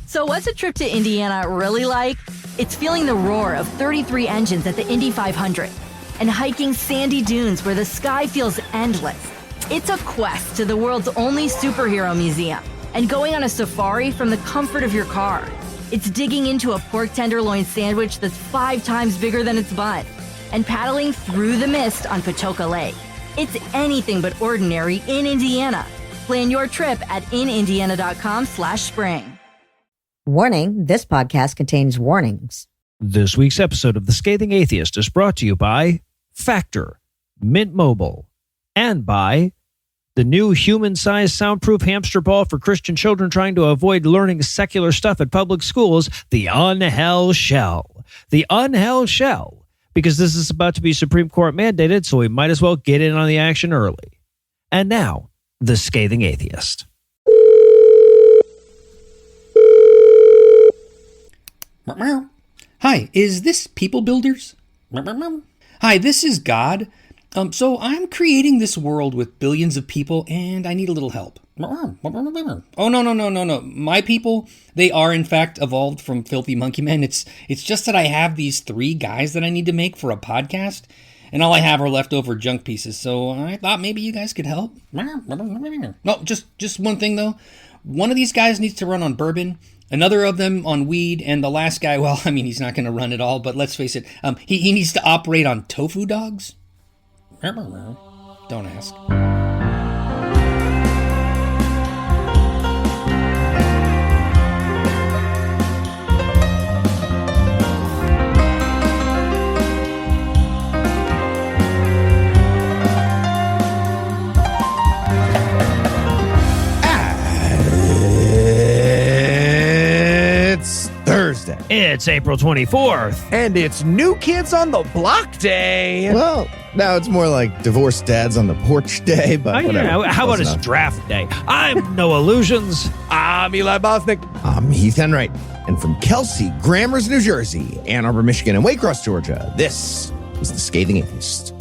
So what's a trip to Indiana really like? It's feeling the roar of 33 engines at the Indy 500 and hiking sandy dunes where the sky feels endless. It's a quest to the world's only superhero museum and going on a safari from the comfort of your car. It's digging into a pork tenderloin sandwich that's 5 times bigger than its bun and paddling through the mist on Patoka Lake. It's anything but ordinary in Indiana. Plan your trip at inindiana.com/spring. Warning, this podcast contains warnings. This week's episode of The Scathing Atheist is brought to you by Factor, Mint Mobile, and by the new human-sized soundproof hamster ball for Christian children trying to avoid learning secular stuff at public schools, the Unhell Shell. The Unhell Shell, because this is about to be Supreme Court mandated, so we might as well get in on the action early. And now, The Scathing Atheist. Hi, is this People Builders? Hi, this is God. So I'm creating this world with billions of people, and I need a little help. Oh, no. My people, they are in fact evolved from filthy monkey men. It's just that I have these 3 guys that I need to make for a podcast, and all I have are leftover junk pieces, so I thought maybe you guys could help. No, just one thing, though. One of these guys needs to run on bourbon, another of them on weed, and the last guy, well, I mean, he's not going to run at all, but let's face it, he needs to operate on tofu dogs. Don't ask. Thursday. It's April 24th. And it's New Kids on the Block Day. Well, now it's more like divorced dads on the porch day, but whatever. Yeah. How about Close it's enough. draft day? I'm Noah Lugeons. I'm Eli Bosnick. I'm Heath Enright. And from Kelsey, Grammars, New Jersey, Ann Arbor, Michigan, and Waycross, Georgia, this is The Scathing Atheist.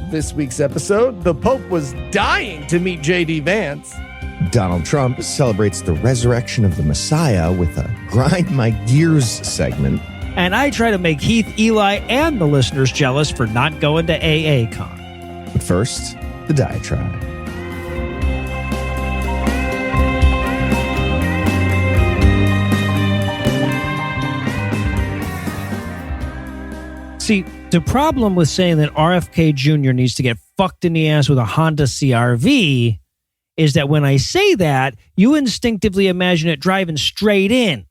This week's episode, the Pope was dying to meet J.D. Vance. Donald Trump celebrates the resurrection of the Messiah with a Grind My Gears segment. And I try to make Heath, Eli, and the listeners jealous for not going to AACon. But first, the diatribe. See, the problem with saying that RFK Jr. needs to get fucked in the ass with a Honda CR-V is that when I say that, you instinctively imagine it driving straight in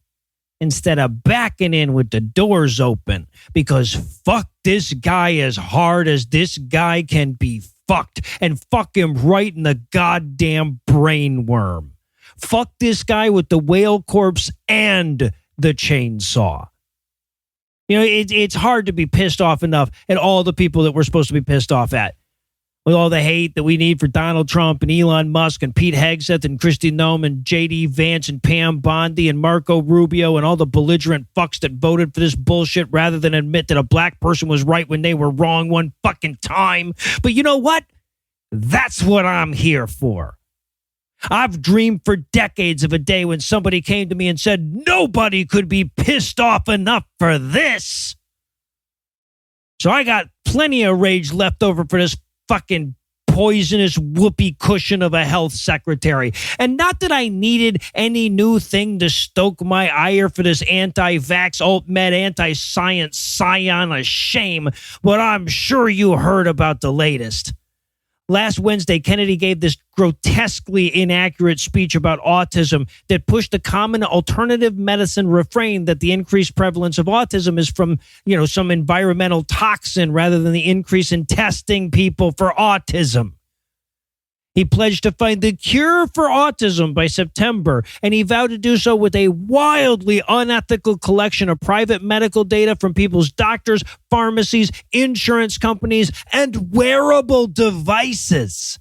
instead of backing in with the doors open, because fuck this guy as hard as this guy can be fucked, and fuck him right in the goddamn brain worm. Fuck this guy with the whale corpse and the chainsaw. You know, it's hard to be pissed off enough at all the people that we're supposed to be pissed off at. With all the hate that we need for Donald Trump and Elon Musk and Pete Hegseth and Kristi Noem and J.D. Vance and Pam Bondi and Marco Rubio and all the belligerent fucks that voted for this bullshit rather than admit that a black person was right when they were wrong one fucking time. But you know what? That's what I'm here for. I've dreamed for decades of a day when somebody came to me and said, nobody could be pissed off enough for this. So I got plenty of rage left over for this fucking poisonous whoopee cushion of a health secretary. And not that I needed any new thing to stoke my ire for this anti-vax, alt-med, anti-science scion of shame, but I'm sure you heard about the latest. Last Wednesday, Kennedy gave this grotesquely inaccurate speech about autism that pushed the common alternative medicine refrain that the increased prevalence of autism is from, some environmental toxin rather than the increase in testing people for autism. He pledged to find the cure for autism by September, and he vowed to do so with a wildly unethical collection of private medical data from people's doctors, pharmacies, insurance companies, and wearable devices.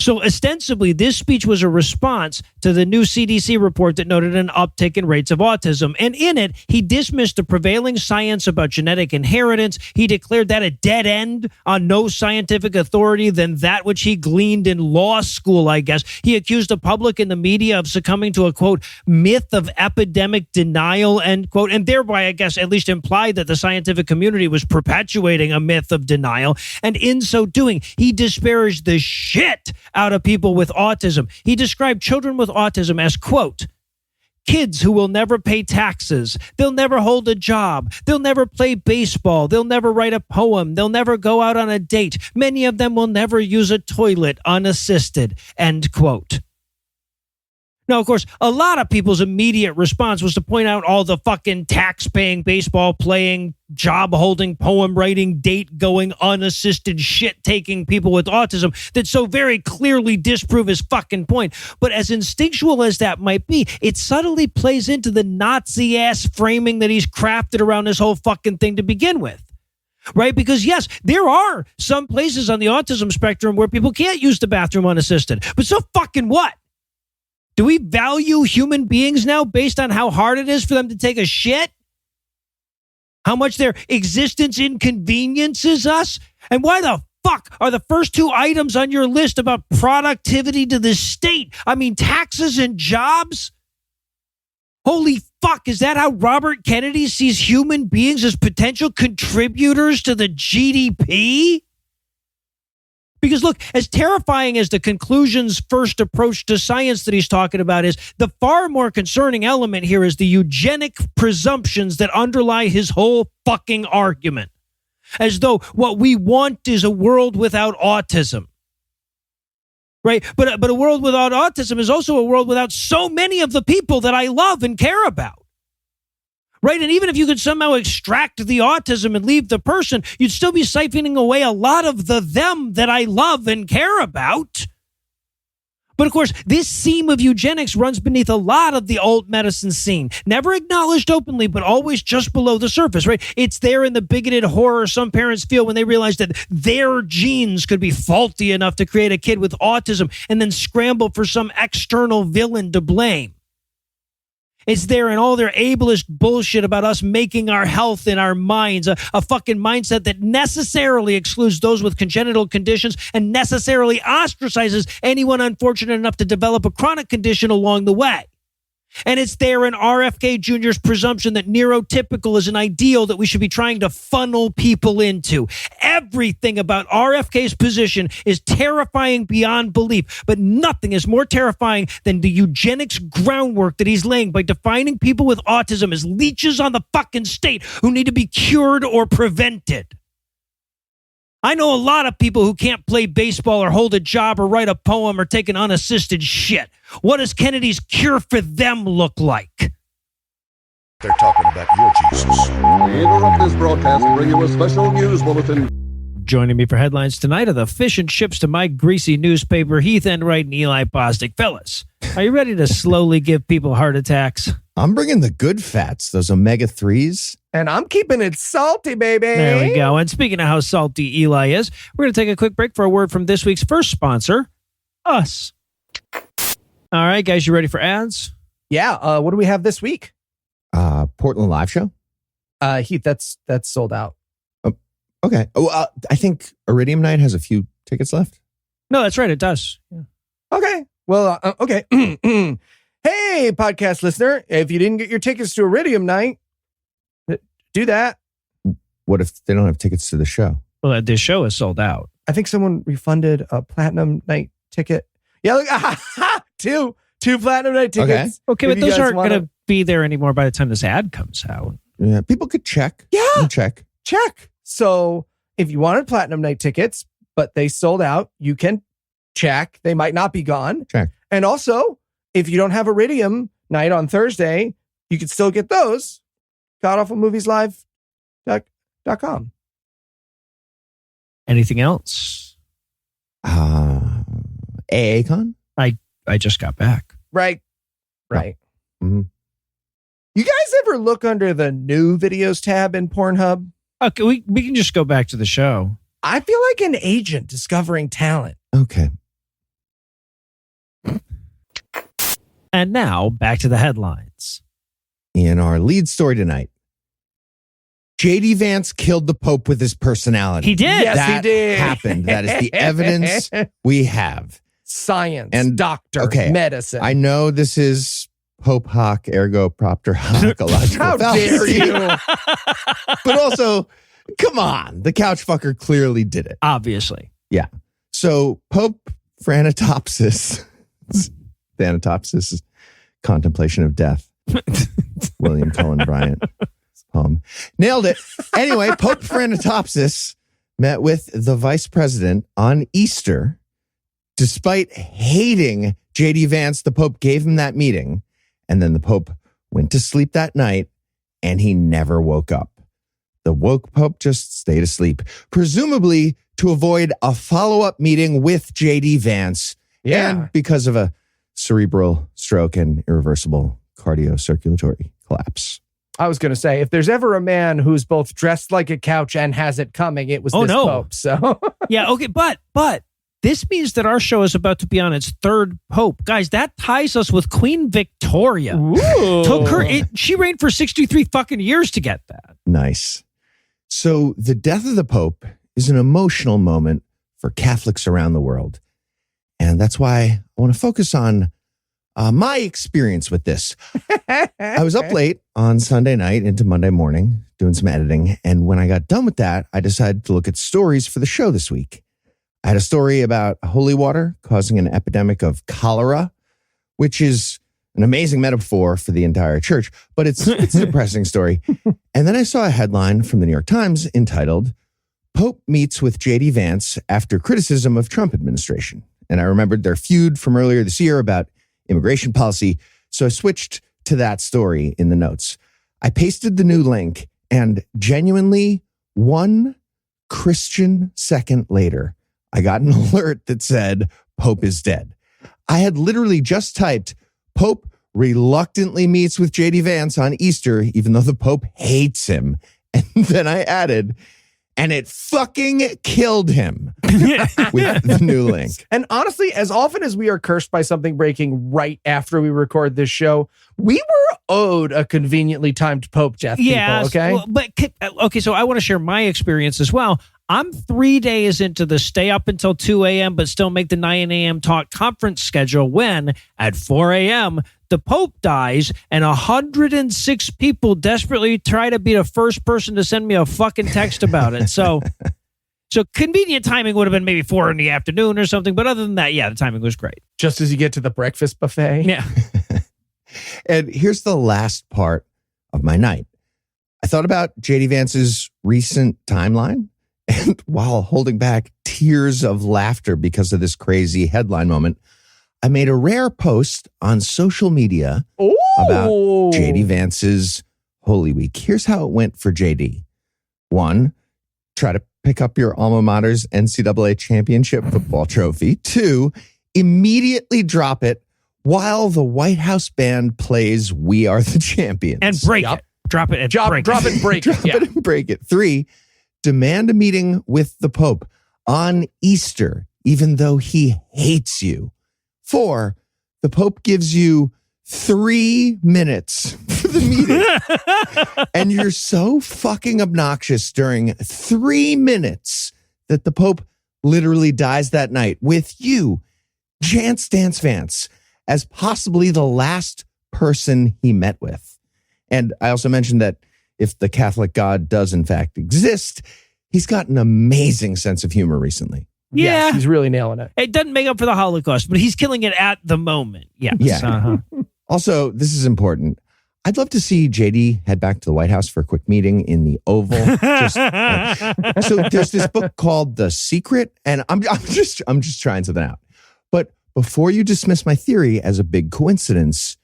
So ostensibly, this speech was a response to the new CDC report that noted an uptick in rates of autism. And in it, he dismissed the prevailing science about genetic inheritance. He declared that a dead end on no scientific authority than that which he gleaned in law school, I guess. He accused the public and the media of succumbing to a, quote, myth of epidemic denial, end quote, and thereby, I guess, at least implied that the scientific community was perpetuating a myth of denial. And in so doing, he disparaged the shit out of people with autism. He described children with autism as, quote, kids who will never pay taxes. They'll never hold a job. They'll never play baseball. They'll never write a poem. They'll never go out on a date. Many of them will never use a toilet unassisted, end quote. Now, of course, a lot of people's immediate response was to point out all the fucking tax-paying, baseball-playing, job-holding, poem-writing, date-going, unassisted, shit-taking people with autism that so very clearly disprove his fucking point. But as instinctual as that might be, it subtly plays into the Nazi-ass framing that he's crafted around this whole fucking thing to begin with. Right? Because, yes, there are some places on the autism spectrum where people can't use the bathroom unassisted. But so fucking what? Do we value human beings now based on how hard it is for them to take a shit? How much their existence inconveniences us? And why the fuck are the first two items on your list about productivity to the state? I mean, taxes and jobs? Holy fuck, is that how Robert Kennedy sees human beings, as potential contributors to the GDP? Because look, as terrifying as the conclusion's first approach to science that he's talking about is, the far more concerning element here is the eugenic presumptions that underlie his whole fucking argument. As though what we want is a world without autism. Right? But a world without autism is also a world without so many of the people that I love and care about. Right? And even if you could somehow extract the autism and leave the person, you'd still be siphoning away a lot of the them that I love and care about. But of course, this theme of eugenics runs beneath a lot of the old medicine scene. Never acknowledged openly, but always just below the surface, right? It's there in the bigoted horror some parents feel when they realize that their genes could be faulty enough to create a kid with autism and then scramble for some external villain to blame. It's there in all their ableist bullshit about us making our health in our minds, a fucking mindset that necessarily excludes those with congenital conditions and necessarily ostracizes anyone unfortunate enough to develop a chronic condition along the way. And it's there in RFK Jr.'s presumption that neurotypical is an ideal that we should be trying to funnel people into. Everything about RFK's position is terrifying beyond belief, but nothing is more terrifying than the eugenics groundwork that he's laying by defining people with autism as leeches on the fucking state who need to be cured or prevented. I know a lot of people who can't play baseball or hold a job or write a poem or take an unassisted shit. What does Kennedy's cure for them look like? They're talking about your Jesus. We interrupt this broadcast to bring you a special news bulletin. Joining me for headlines tonight are the fish and chips to my greasy newspaper, Heath Enright and Eli Bostic. Fellas, are you ready to slowly give people heart attacks? I'm bringing the good fats, those omega-3s. And I'm keeping it salty, baby. There we go. And speaking of how salty Eli is, we're going to take a quick break for a word from this week's first sponsor, us. All right, guys, you ready for ads? Yeah. What do we have this week? Portland Live Show? Heath, that's sold out. Okay. Oh, I think Iridium Night has a few tickets left. No, that's right. It does. Yeah. Okay. Well, okay. Hey, podcast listener, if you didn't get your tickets to Iridium Night, do that. What if they don't have tickets to the show? Well, this show is sold out. I think someone refunded a Platinum Night ticket. Yeah, look, two Platinum Night tickets. Okay, but those aren't going to be there anymore by the time this ad comes out. Yeah, people could check. Yeah, check. So if you wanted Platinum Night tickets, but they sold out, you can check. They might not be gone. Check. And also, if you don't have Iridium Night on Thursday, you can still get those. GodAwfulMoviesLive.com. Anything else? AACon? I just got back. Right. Mm-hmm. You guys ever look under the new videos tab in Pornhub? Okay, we can just go back to the show. I feel like an agent discovering talent. Okay. And now, back to the headlines. In our lead story tonight, J.D. Vance killed the Pope with his personality. He did. Yes, That he did. happened. That is the evidence we have. Science And- doctor, okay, medicine. I know this is Pope hoc ergo propter hoc illogical How dare fallacy, you? but also, come on, the couch fucker clearly did it. Obviously. So Pope Franatopsis, Thanatopsis is contemplation of death. William Cullen Bryant poem. Nailed it. Anyway, Pope Franatopsis met with the vice president on Easter. Despite hating J.D. Vance, the Pope gave him that meeting. And then the Pope went to sleep that night and he never woke up. The woke Pope just stayed asleep, presumably to avoid a follow-up meeting with J.D. Vance. Yeah. And because of a cerebral stroke and irreversible cardiocirculatory collapse. I was going to say, if there's ever a man who's both dressed like a couch and has it coming, it was this Pope. So Yeah, okay, but this means that our show is about to be on its third Pope. Guys, that ties us with Queen Victoria. Took her, she reigned for 63 fucking years to get that. Nice. So the death of the Pope is an emotional moment for Catholics around the world. And that's why I want to focus on my experience with this. I was up late on Sunday night into Monday morning doing some editing. And when I got done with that, I decided to look at stories for the show this week. I had a story about holy water causing an epidemic of cholera, which is an amazing metaphor for the entire church, but it's a depressing story. And then I saw a headline from the New York Times entitled, Pope meets with J.D. Vance after criticism of Trump administration. And I remembered their feud from earlier this year about immigration policy. So I switched to that story in the notes. I pasted the new link and genuinely 1 Christian second later, I got an alert that said Pope is dead. I had literally just typed Pope reluctantly meets with J.D. Vance on Easter, even though the Pope hates him. And then I added, and it fucking killed him with the new link. And honestly, as often as we are cursed by something breaking right after we record this show, we were owed a conveniently timed Pope death, Yeah, people, okay? well, but okay, so I want to share my experience as well. I'm 3 days into the stay up until 2 a.m. but still make the 9 a.m. talk conference schedule when, at 4 a.m., the Pope dies and 106 people desperately try to be the first person to send me a fucking text about it. So convenient timing would have been maybe 4 in the afternoon or something. But other than that, yeah, the timing was great. Just as you get to the breakfast buffet. Yeah. And here's the last part of my night. I thought about J.D. Vance's recent timeline, and while holding back tears of laughter because of this crazy headline moment, I made a rare post on social media about J.D. Vance's Holy Week. Here's how it went for J.D. 1, try to pick up your alma mater's NCAA championship football trophy. 2, immediately drop it while the White House band plays We Are the Champions. And break it. Drop it and break Drop it and break it. Drop it and break it. 3, demand a meeting with the Pope on Easter, even though he hates you. 4, the Pope gives you 3 minutes for the meeting. And you're so fucking obnoxious during 3 minutes that the Pope literally dies that night with you, Chance Dance Vance, as possibly the last person he met with. And I also mentioned that if the Catholic God does in fact exist, he's got an amazing sense of humor recently. Yeah. Yes, he's really nailing it. It doesn't make up for the Holocaust, but he's killing it at the moment. Yes. Yeah. Uh-huh. Also, this is important. I'd love to see JD head back to the White House for a quick meeting in the Oval. So there's this book called The Secret, and I'm just trying something out. But before you dismiss my theory as a big coincidence,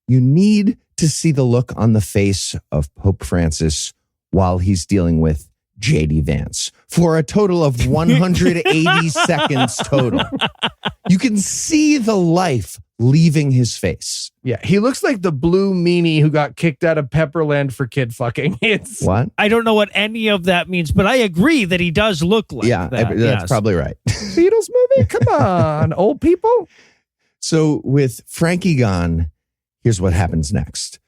you need to see the look on the face of Pope Francis while he's dealing with J.D. Vance for a total of 180 seconds total. You can see the life leaving his face. Yeah, he looks like the blue meanie who got kicked out of Pepperland for kid fucking. It's What? I don't know what any of that means, but I agree that he does look like Yeah, that. that's yes. probably right. Beatles movie? Come on, old people. So with Frankie gone, here's what happens next.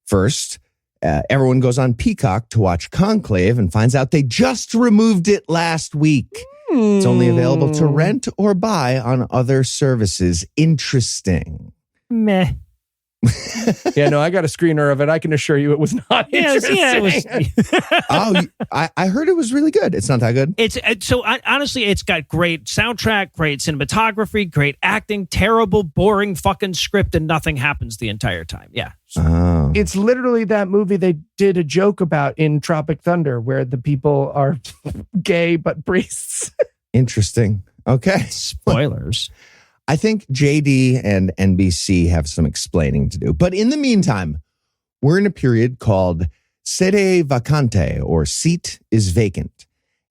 First, everyone goes on Peacock to watch Conclave and finds out they just removed it last week. It's only available to rent or buy on other services. Interesting. Meh. Yeah, no, I got a screener of it. I can assure you it was not interesting. Yeah, it was. I heard it was really good. It's not that good. Honestly, it's got great soundtrack, great cinematography, great acting, terrible, boring fucking script, and nothing happens the entire time. Yeah. Oh. It's literally that movie they did a joke about in Tropic Thunder where the people are gay but priests. Interesting. Okay. Spoilers. I think JD and NBC have some explaining to do. But in the meantime, we're in a period called sede vacante, or seat is vacant.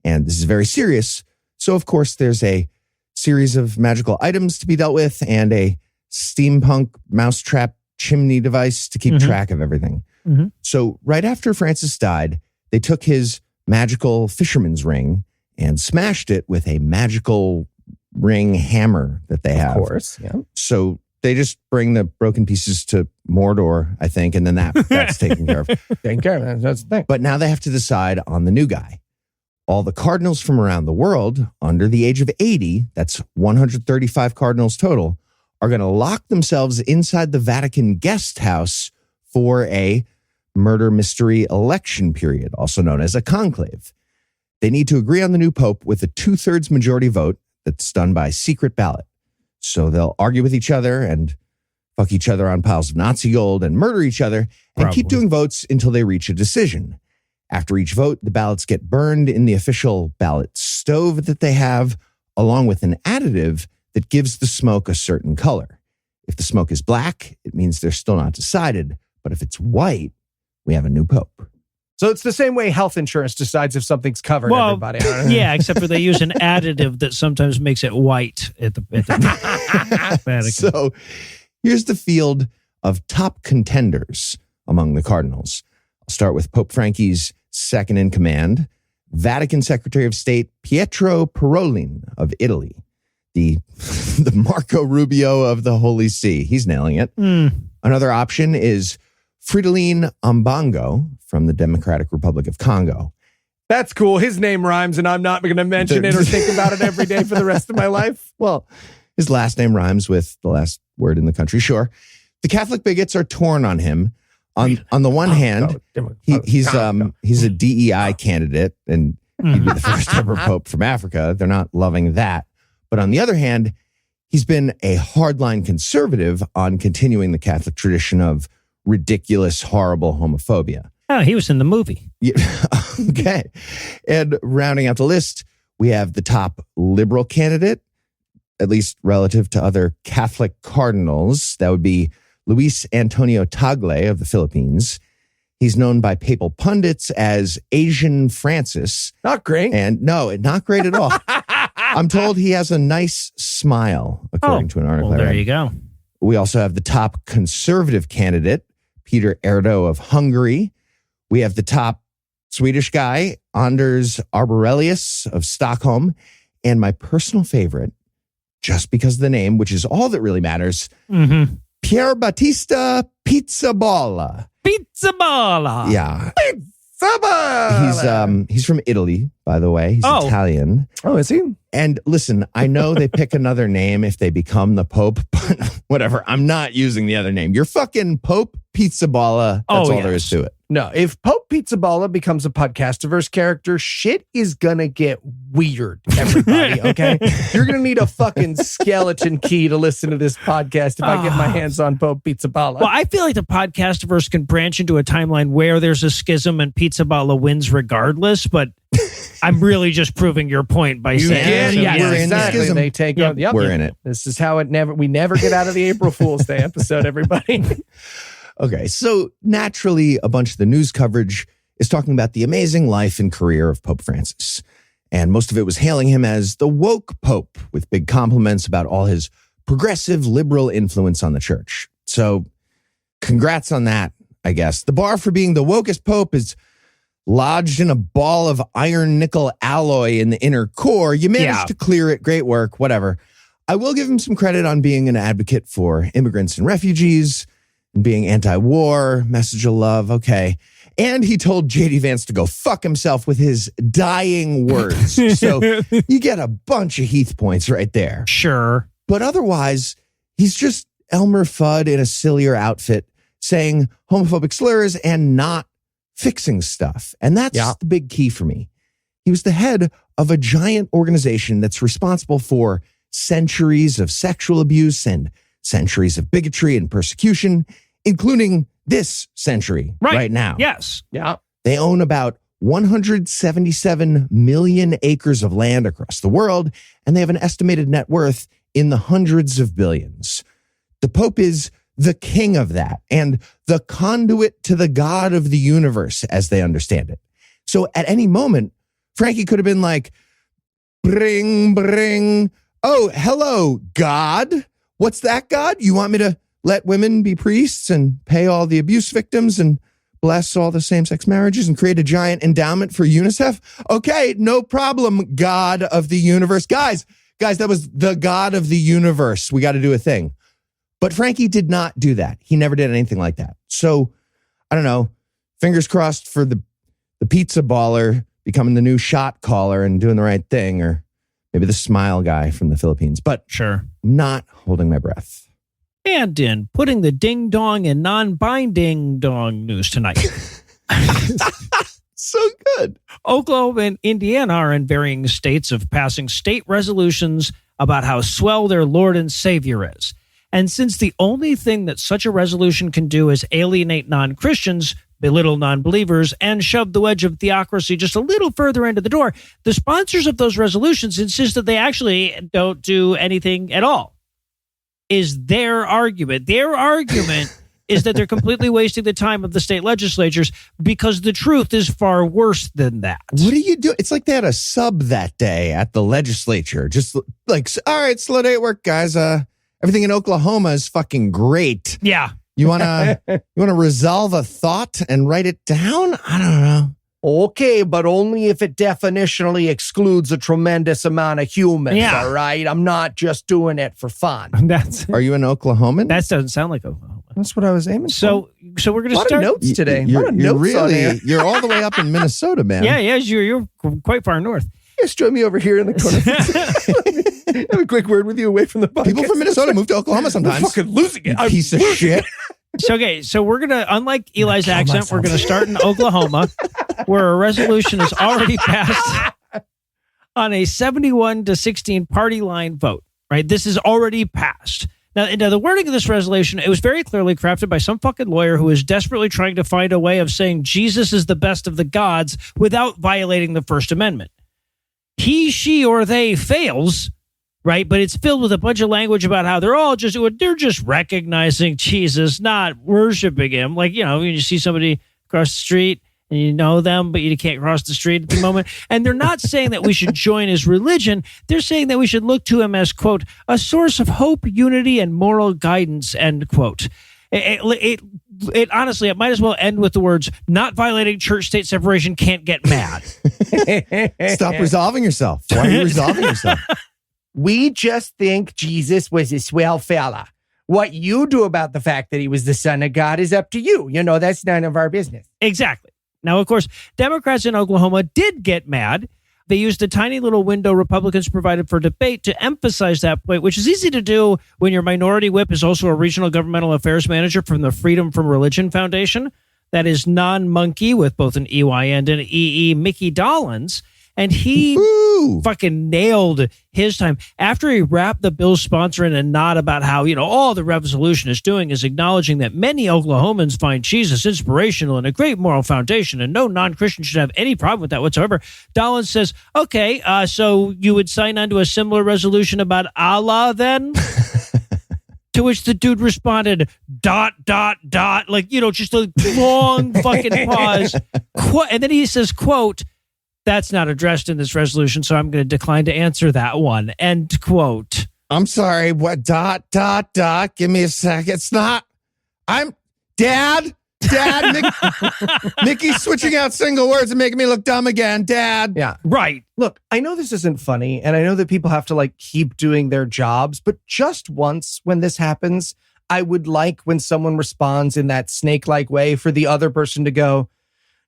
And this is very serious. So, of course, there's a series of magical items to be dealt with and a steampunk mousetrap chimney device to keep track of everything. Mm-hmm. So right after Francis died, they took his magical fisherman's ring and smashed it with a magical ring hammer that they have. Of course, yeah. So they just bring the broken pieces to Mordor, I think, and then that's taken care of. Taken care of. That's the thing. But now they have to decide on the new guy. All the cardinals from around the world under the age of 80, that's 135 cardinals total, are going to lock themselves inside the Vatican guest house for a murder mystery election period, also known as a conclave. They need to agree on the new pope with a 2/3 majority vote that's done by secret ballot. So they'll argue with each other and fuck each other on piles of Nazi gold and murder each other and keep doing votes until they reach a decision. After each vote, the ballots get burned in the official ballot stove that they have, along with an additive that gives the smoke a certain color. If the smoke is black, it means they're still not decided. But if it's white, we have a new pope. So it's the same way health insurance decides if something's covered, everybody. Yeah, except for they use an additive that sometimes makes it white at the Vatican. So here's the field of top contenders among the cardinals. I'll start with Pope Frankie's second in command, Vatican Secretary of State Pietro Parolin of Italy, the Marco Rubio of the Holy See. He's nailing it. Another option is Fridolin Ambongo from the Democratic Republic of Congo. That's cool. His name rhymes, and I'm not going to mention it or think about it every day for the rest of my life. Well, his last name rhymes with the last word in the country. Sure. The Catholic bigots are torn on him. On the one hand, he's a DEI candidate, and he'd be the first ever pope from Africa. They're not loving that. But on the other hand, he's been a hardline conservative on continuing the Catholic tradition of ridiculous, horrible homophobia. Oh, he was in the movie. Yeah. Okay. And rounding out the list, we have the top liberal candidate, at least relative to other Catholic cardinals. That would be Luis Antonio Tagle of the Philippines. He's known by papal pundits as Asian Francis. Not great. And no, not great at all. I'm told he has a nice smile, according to an article. Well, there you go. We also have the top conservative candidate, Peter Erdo of Hungary. We have the top Swedish guy, Anders Arborelius of Stockholm. And my personal favorite, just because of the name, which is all that really matters, Pier Battista Pizzaballa. Pizzaballa. Yeah. Pizzaballa. He's from Italy, by the way. He's Italian. Oh, is he? And listen, I know they pick another name if they become the Pope, but whatever. I'm not using the other name. You're fucking Pope Pizzaballa. That's all there is to it. No, if Pope Pizzaballa becomes a podcastiverse character, shit is gonna get weird, everybody, okay? You're gonna need a fucking skeleton key to listen to this podcast if I get my hands on Pope Pizzaballa. Well, I feel like the podcastiverse can branch into a timeline where there's a schism and Pizzaballa wins regardless, but I'm really just proving your point by saying we're in the schism. They take on. Yep. We're in it. This is how we never get out of the April Fool's Day episode, everybody. Okay, so naturally, a bunch of the news coverage is talking about the amazing life and career of Pope Francis. And most of it was hailing him as the woke Pope, with big compliments about all his progressive liberal influence on the church. So congrats on that, I guess. The bar for being the wokest Pope is lodged in a ball of iron nickel alloy in the inner core. You managed to clear it. Great work, whatever. I will give him some credit on being an advocate for immigrants and refugees and being anti-war, message of love. Okay. And he told J.D. Vance to go fuck himself with his dying words. So you get a bunch of Heath points right there. Sure. But otherwise, he's just Elmer Fudd in a sillier outfit saying homophobic slurs and not fixing stuff. And that's the big key for me. He was the head of a giant organization that's responsible for centuries of sexual abuse and centuries of bigotry and persecution, including this century right now. Yes. Yeah. They own about 177 million acres of land across the world, and they have an estimated net worth in the hundreds of billions. The Pope is the king of that and the conduit to the God of the universe, as they understand it. So at any moment, Frankie could have been like, bring. Oh, hello, God. What's that, God? You want me to let women be priests and pay all the abuse victims and bless all the same-sex marriages and create a giant endowment for UNICEF? Okay, no problem, God of the universe. Guys, that was the God of the universe. We got to do a thing. But Frankie did not do that. He never did anything like that. So, I don't know, fingers crossed for the pizza baller becoming the new shot caller and doing the right thing, or maybe the smile guy from the Philippines. But sure, I'm not holding my breath. And in putting the ding-dong and non-binding dong news tonight. So good. Oklahoma and Indiana are in varying states of passing state resolutions about how swell their Lord and Savior is. And since the only thing that such a resolution can do is alienate non-Christians, belittle non-believers, and shove the wedge of theocracy just a little further into the door, the sponsors of those resolutions insist that they actually don't do anything at all. Is their argument. Their argument is that they're completely wasting the time of the state legislatures because the truth is far worse than that. What do you do? It's like they had a sub that day at the legislature. Just like, all right, slow day at work, guys. Everything in Oklahoma is fucking great. Yeah. You wanna resolve a thought and write it down? I don't know. Okay, but only if it definitionally excludes a tremendous amount of humans, all right? I'm not just doing it for fun. Are you an Oklahoman? That doesn't sound like Oklahoma. That's what I was aiming for. So we're going to start. A lot of notes today. You're all the way up in Minnesota, man. Yeah, you're quite far north. Just join me over here in the corner. Have a quick word with you away from the podcast. People from Minnesota move to Oklahoma sometimes. I'm fucking losing it. Piece of shit. So we're going to, unlike Eli's accent, we're going to start in Oklahoma, where a resolution is already passed on a 71-16 party line vote, right? This is already passed. Now, the wording of this resolution, it was very clearly crafted by some fucking lawyer who is desperately trying to find a way of saying Jesus is the best of the gods without violating the First Amendment. He, she, or they fails, right? But it's filled with a bunch of language about how they're just recognizing Jesus, not worshiping him. Like, you know, you see somebody across the street and you know them, but you can't cross the street at the moment. And they're not saying that we should join his religion. They're saying that we should look to him as, quote, a source of hope, unity, and moral guidance, end quote. It honestly, it might as well end with the words, not violating church-state separation, can't get mad. Stop resolving yourself. Why are you resolving yourself? We just think Jesus was a swell fella. What you do about the fact that he was the son of God is up to you. You know, that's none of our business. Exactly. Now, of course, Democrats in Oklahoma did get mad. They used the tiny little window Republicans provided for debate to emphasize that point, which is easy to do when your minority whip is also a regional governmental affairs manager from the Freedom from Religion Foundation. That is non-monkey with both an EY and an EE, Mickey Dolenz. And he fucking nailed his time. After he wrapped the bill's sponsor in a nod about how, you know, all the resolution is doing is acknowledging that many Oklahomans find Jesus inspirational and a great moral foundation, and no non-Christian should have any problem with that whatsoever. Dolan says, okay, so you would sign on to a similar resolution about Allah then? To which the dude responded, ... like, you know, just a long fucking pause. And then he says, quote, that's not addressed in this resolution, so I'm going to decline to answer that one. End quote. I'm sorry. What? ... Give me a sec. It's not. Dad. Dad, Mickey's switching out single words and making me look dumb again. Dad. Yeah. Right. Look, I know this isn't funny, and I know that people have to like keep doing their jobs, but just once when this happens, I would like when someone responds in that snake-like way for the other person to go,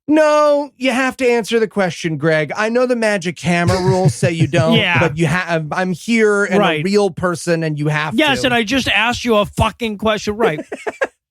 no, you have to answer the question, Greg. I know the magic hammer rules say you don't, Yeah. but you have. I'm here and Right. a real person, and you have to. Yes, and I just asked you a fucking question. Right.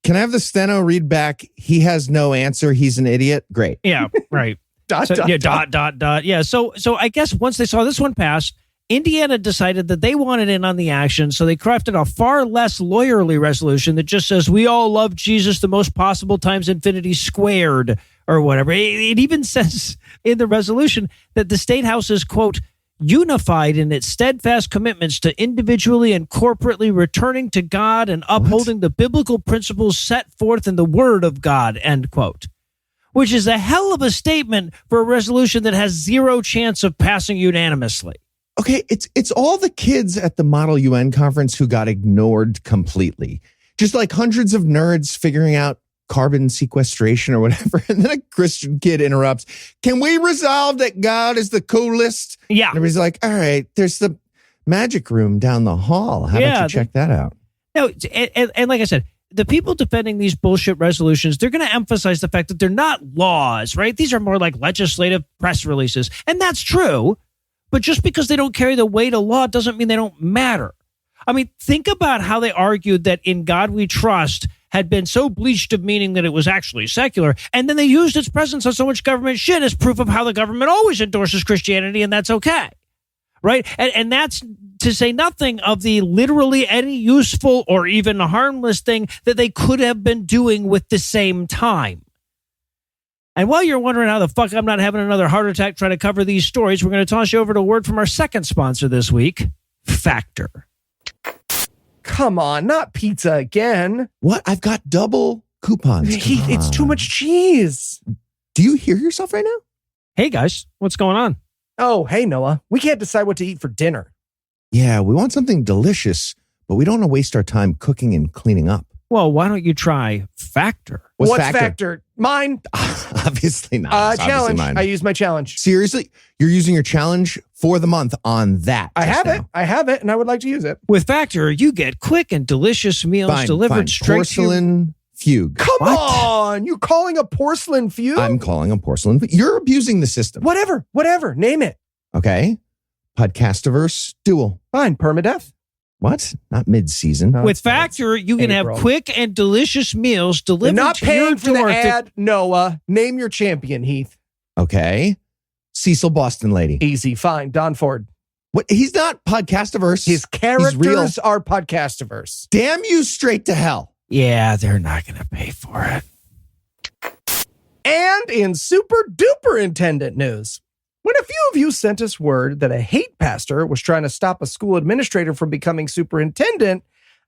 Can I have the steno read back? He has no answer. He's an idiot. Great. Yeah, right. dot, So, dot, yeah, dot. Yeah, so I guess once they saw this one pass, Indiana decided that they wanted in on the action, so they crafted a far less lawyerly resolution that just says, we all love Jesus the most possible times infinity squared, or whatever. It even says in the resolution that the State House is, quote, unified in its steadfast commitments to individually and corporately returning to God and upholding the biblical principles set forth in the Word of God, end quote. Which is a hell of a statement for a resolution that has zero chance of passing unanimously. Okay, it's all the kids at the Model UN conference who got ignored completely. Just like hundreds of nerds figuring out carbon sequestration or whatever. And then a Christian kid interrupts. Can we resolve that God is the coolest? Yeah. And everybody's like, all right, there's the magic room down the hall. How about you check that out? No, and like I said, the people defending these bullshit resolutions, they're going to emphasize the fact that they're not laws, right? These are more like legislative press releases. And that's true. But just because they don't carry the weight of law doesn't mean they don't matter. I mean, think about how they argued that In God We Trust had been so bleached of meaning that it was actually secular. And then they used its presence on so much government shit as proof of how the government always endorses Christianity, and that's okay. Right? And that's to say nothing of the literally any useful or even harmless thing that they could have been doing with the same time. And while you're wondering how the fuck I'm not having another heart attack trying to cover these stories, we're going to toss you over to a word from our second sponsor this week, Factor. Come on, not pizza again. What? I've got double coupons. Heath, it's too much cheese. Do you hear yourself right now? Hey guys, what's going on? Oh, hey, Noah. We can't decide what to eat for dinner. Yeah, we want something delicious, but we don't want to waste our time cooking and cleaning up. Well, why don't you try Factor? What's Factor? Mine. Obviously not. It's obviously Challenge. mine. I use my challenge. Seriously? You're using your challenge for the month on that. I have now. it, and I would like to use it. With Factor, you get quick and delicious meals delivered straight to your... Porcelain fugue. Come on. You calling a porcelain fugue? I'm calling a porcelain fugue. You're abusing the system. Whatever. Name it. Okay. Podcastiverse duel. Fine. Permadeath. What? Not mid-season. No. With Factor, you can have April. quick and delicious meals We're delivered not to your paying for the door. ad, Noah. Name your champion, Heath. Okay. Cecil Boston Lady. Easy. Fine. Don Ford. What? He's not podcastiverse. His He's real. characters are podcastiverse. Damn you straight to hell. Yeah, they're not going to pay for it. And in super duper intendant news, when a few of you sent us word that a hate pastor was trying to stop a school administrator from becoming superintendent,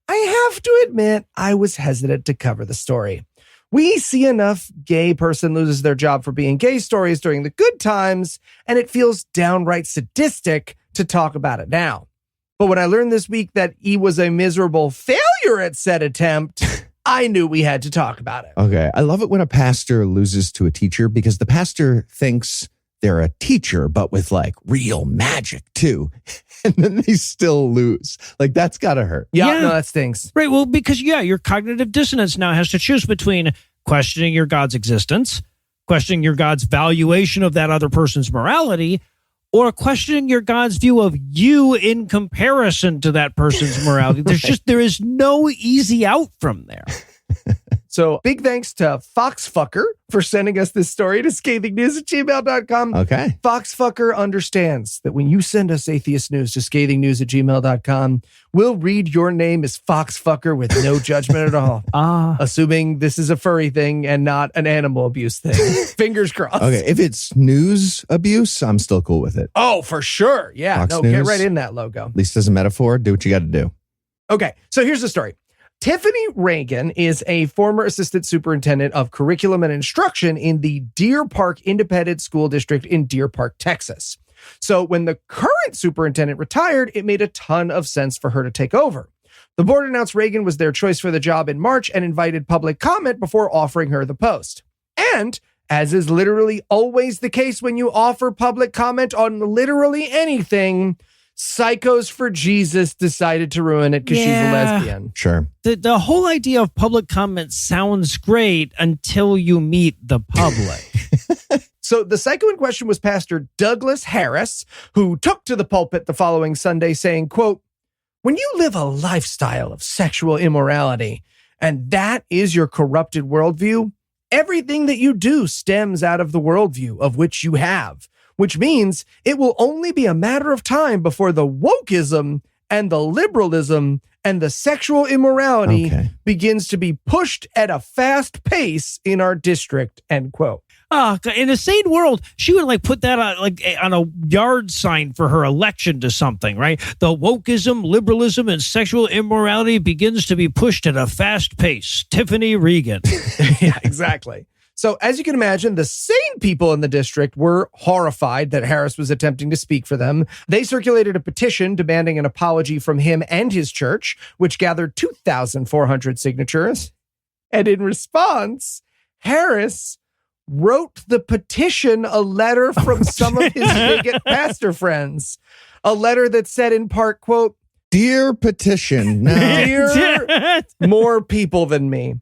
I have to admit I was hesitant to cover the story. We see enough gay person loses their job for being gay stories during the good times, and it feels downright sadistic to talk about it now. But when I learned this week that he was a miserable failure at said attempt, I knew we had to talk about it. Okay. I love it when a pastor loses to a teacher because the pastor thinks they're a teacher, but with like real magic too. And then they still lose. Like that's gotta hurt. Yeah, no, that stings. Right. Well, because, your cognitive dissonance now has to choose between questioning your God's existence, questioning your God's valuation of that other person's morality, or questioning your God's view of you in comparison to that person's morality. There is no easy out from there. So big thanks to Foxfucker for sending us this story to scathingnews@gmail.com. Okay. Foxfucker understands that when you send us atheist news to scathingnews@gmail.com, we'll read your name as Foxfucker with no judgment at all. Assuming this is a furry thing and not an animal abuse thing. Fingers crossed. Okay. If it's news abuse, I'm still cool with it. Oh, for sure. Yeah. Fox no, News. get right in that logo. At least as a metaphor, do what you got to do. Okay, so here's the story. Tiffany Reagan is a former assistant superintendent of curriculum and instruction in the Deer Park Independent School District in Deer Park, Texas. So when the current superintendent retired, it made a ton of sense for her to take over. The board announced Reagan was their choice for the job in March and invited public comment before offering her the post. And, as is literally always the case when you offer public comment on literally anything, Psychos for Jesus decided to ruin it because she's a lesbian. Sure. The whole idea of public comment sounds great until you meet the public. So the psycho in question was Pastor Douglas Harris, who took to the pulpit the following Sunday saying, quote, "When you live a lifestyle of sexual immorality, and that is your corrupted worldview, everything that you do stems out of the worldview of which you have, which means it will only be a matter of time before the wokeism and the liberalism and the sexual immorality begins to be pushed at a fast pace in our district," end quote. In a sane world, she would like put that on a yard sign for her election to something, right? The wokeism, liberalism, and sexual immorality begins to be pushed at a fast pace. Tiffany Regan. Yeah, exactly. So as you can imagine, the sane people in the district were horrified that Harris was attempting to speak for them. They circulated a petition demanding an apology from him and his church, which gathered 2,400 signatures. And in response, Harris wrote the petition a letter from some of his bigot pastor friends. A letter that said in part, quote, "Dear petition, no. Dear more people than me.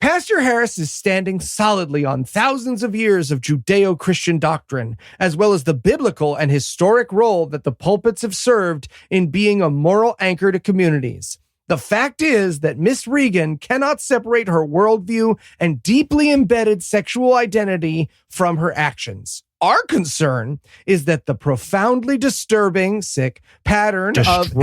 Pastor Harris is standing solidly on thousands of years of Judeo-Christian doctrine, as well as the biblical and historic role that the pulpits have served in being a moral anchor to communities. The fact is that Miss Regan cannot separate her worldview and deeply embedded sexual identity from her actions. Our concern is that the profoundly disturbing, pattern of the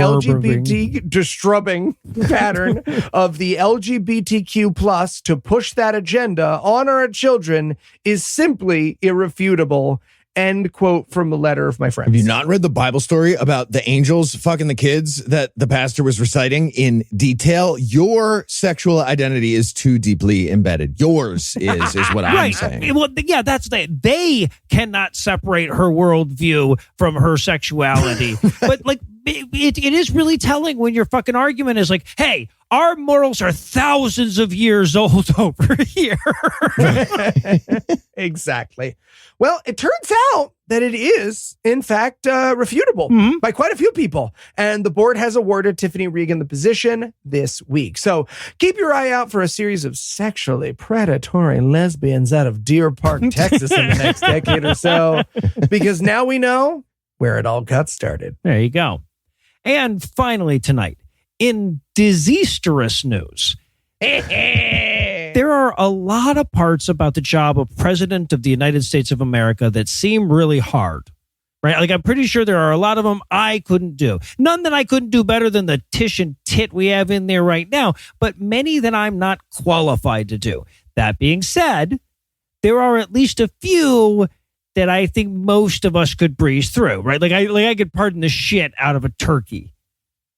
LGBTQ plus to push that agenda on our children is simply irrefutable." End quote from a letter of my friends. Have you not read the Bible story about the angels fucking the kids that the pastor was reciting in detail? Your sexual identity is too deeply embedded. Yours is what I'm saying. Well, yeah, that's they cannot separate her worldview from her sexuality. But like, it is really telling when your fucking argument is like, hey, our morals are thousands of years old over here. Exactly. Well, it turns out that it is, in fact, refutable by quite a few people. And the board has awarded Tiffany Regan the position this week. So keep your eye out for a series of sexually predatory lesbians out of Deer Park, Texas in the next decade or so, because now we know where it all got started. There you go. And finally tonight, in disastrous news, there are a lot of parts about the job of President of the United States of America that seem really hard, right? Like, I'm pretty sure there are a lot of them I couldn't do. None that I couldn't do better than the tish and tit we have in there right now, but many that I'm not qualified to do. That being said, there are at least a few that I think most of us could breeze through, right? Like I could pardon the shit out of a turkey.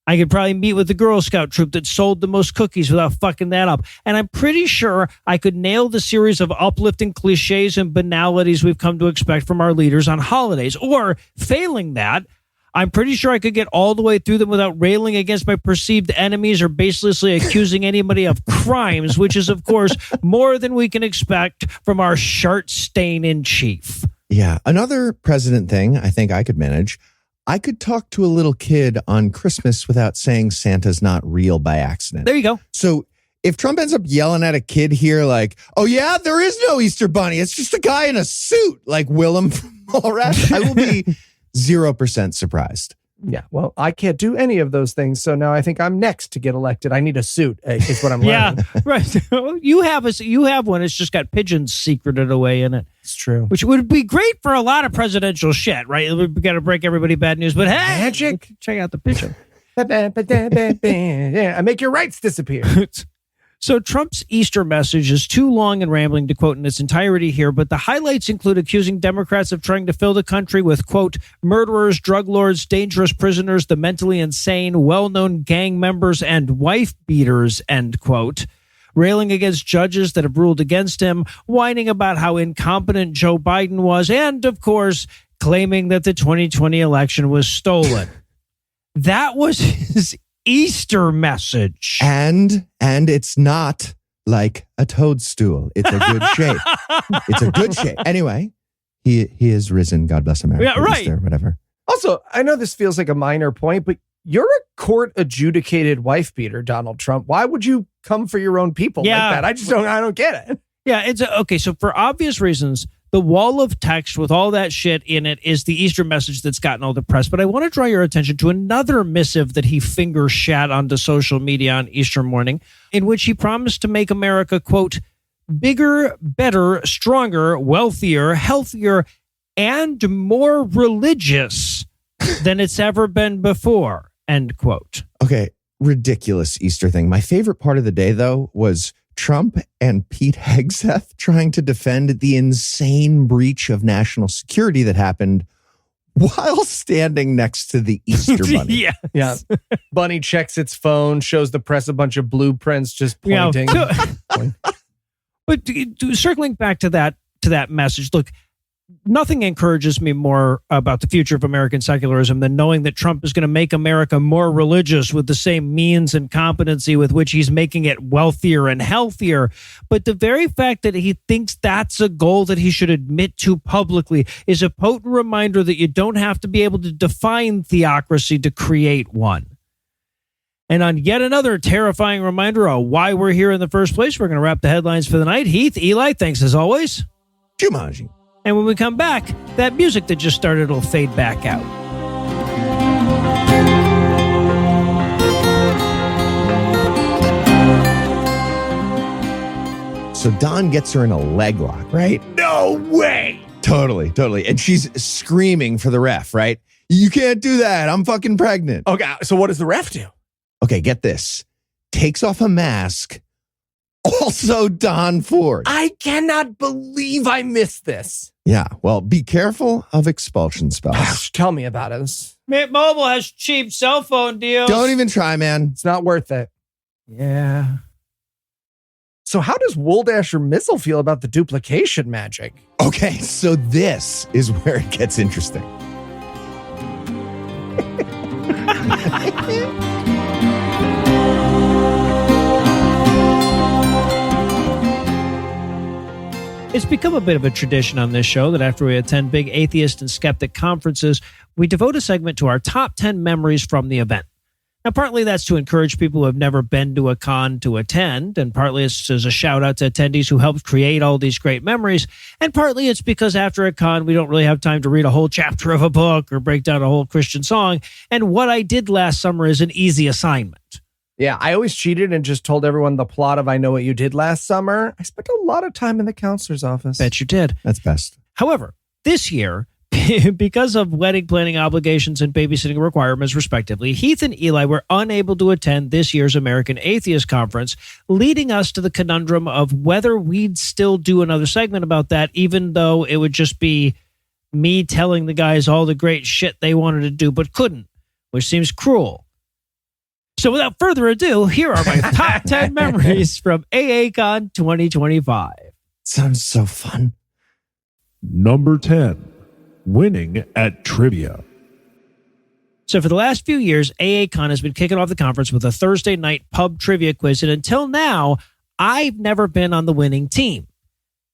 I could probably meet with the Girl Scout troop that sold the most cookies without fucking that up. And I'm pretty sure I could nail the series of uplifting cliches and banalities we've come to expect from our leaders on holidays. Or, failing that, I'm pretty sure I could get all the way through them without railing against my perceived enemies or baselessly accusing anybody of crimes, which is, of course, more than we can expect from our shart stain in chief. Yeah. Another president thing I think I could manage. I could talk to a little kid on Christmas without saying Santa's not real by accident. There you go. So if Trump ends up yelling at a kid here like, "Oh yeah, there is no Easter bunny. It's just a guy in a suit," like Willem from Mallrats, I will be 0% surprised. Yeah, well, I can't do any of those things, so now I think I'm next to get elected. I need a suit, is what I'm learning. Yeah, right. You have one. It's just got pigeons secreted away in it. It's true. Which would be great for a lot of presidential shit, right? We got to break everybody bad news, but hey, magic. Check out the pigeon. Yeah, I make your rights disappear. So Trump's Easter message is too long and rambling to quote in its entirety here, but the highlights include accusing Democrats of trying to fill the country with, quote, murderers, drug lords, dangerous prisoners, the mentally insane, well-known gang members, and wife beaters, end quote. Railing against judges that have ruled against him, whining about how incompetent Joe Biden was, and, of course, claiming that the 2020 election was stolen. That was his Easter message. And it's not like a toadstool. It's a good shape. It's a good shape. Anyway, he is risen. God bless America. Yeah, right. Easter, whatever. Also, I know this feels like a minor point, but you're a court-adjudicated wife beater, Donald Trump. Why would you come for your own people like that? I don't get it. Yeah, okay. So for obvious reasons, the wall of text with all that shit in it is the Easter message that's gotten all the press. But I want to draw your attention to another missive that he finger shat onto social media on Easter morning, in which he promised to make America, quote, bigger, better, stronger, wealthier, healthier, and more religious than it's ever been before, end quote. Okay, ridiculous Easter thing. My favorite part of the day, though, was Trump and Pete Hegseth trying to defend the insane breach of national security that happened while standing next to the Easter Bunny. Yeah. Bunny checks its phone, shows the press a bunch of blueprints just pointing. But circling back to that message, look, nothing encourages me more about the future of American secularism than knowing that Trump is going to make America more religious with the same means and competency with which he's making it wealthier and healthier. But the very fact that he thinks that's a goal that he should admit to publicly is a potent reminder that you don't have to be able to define theocracy to create one. And on yet another terrifying reminder of why we're here in the first place, we're going to wrap the headlines for the night. Heath, Eli, thanks as always. Jumanji. And when we come back, that music that just started will fade back out. So Don gets her in a leg lock, right? No way. Totally. And she's screaming for the ref, right? You can't do that. I'm fucking pregnant. Okay, so what does the ref do? Okay, get this. Takes off a mask. Also Don Ford. I cannot believe I missed this. Yeah, well, be careful of expulsion spells. Tell me about it. Mint Mobile has cheap cell phone deals. Don't even try, man. It's not worth it. Yeah. So how does Woldasher Missile feel about the duplication magic? Okay, so this is where it gets interesting. It's become a bit of a tradition on this show that after we attend big atheist and skeptic conferences, we devote a segment to our top 10 memories from the event. Now, partly that's to encourage people who have never been to a con to attend, and partly it's as a shout out to attendees who helped create all these great memories, and partly it's because after a con, we don't really have time to read a whole chapter of a book or break down a whole Christian song, and what I did last summer is an easy assignment. Yeah, I always cheated and just told everyone the plot of I Know What You Did Last Summer. I spent a lot of time in the counselor's office. Bet you did. That's best. However, this year, because of wedding planning obligations and babysitting requirements, respectively, Heath and Eli were unable to attend this year's American Atheist Conference, leading us to the conundrum of whether we'd still do another segment about that, even though it would just be me telling the guys all the great shit they wanted to do but couldn't, which seems cruel. So without further ado, here are my top 10 memories from AACon 2025. Sounds so fun. Number 10, winning at trivia. So for the last few years, AACon has been kicking off the conference with a Thursday night pub trivia quiz. And until now, I've never been on the winning team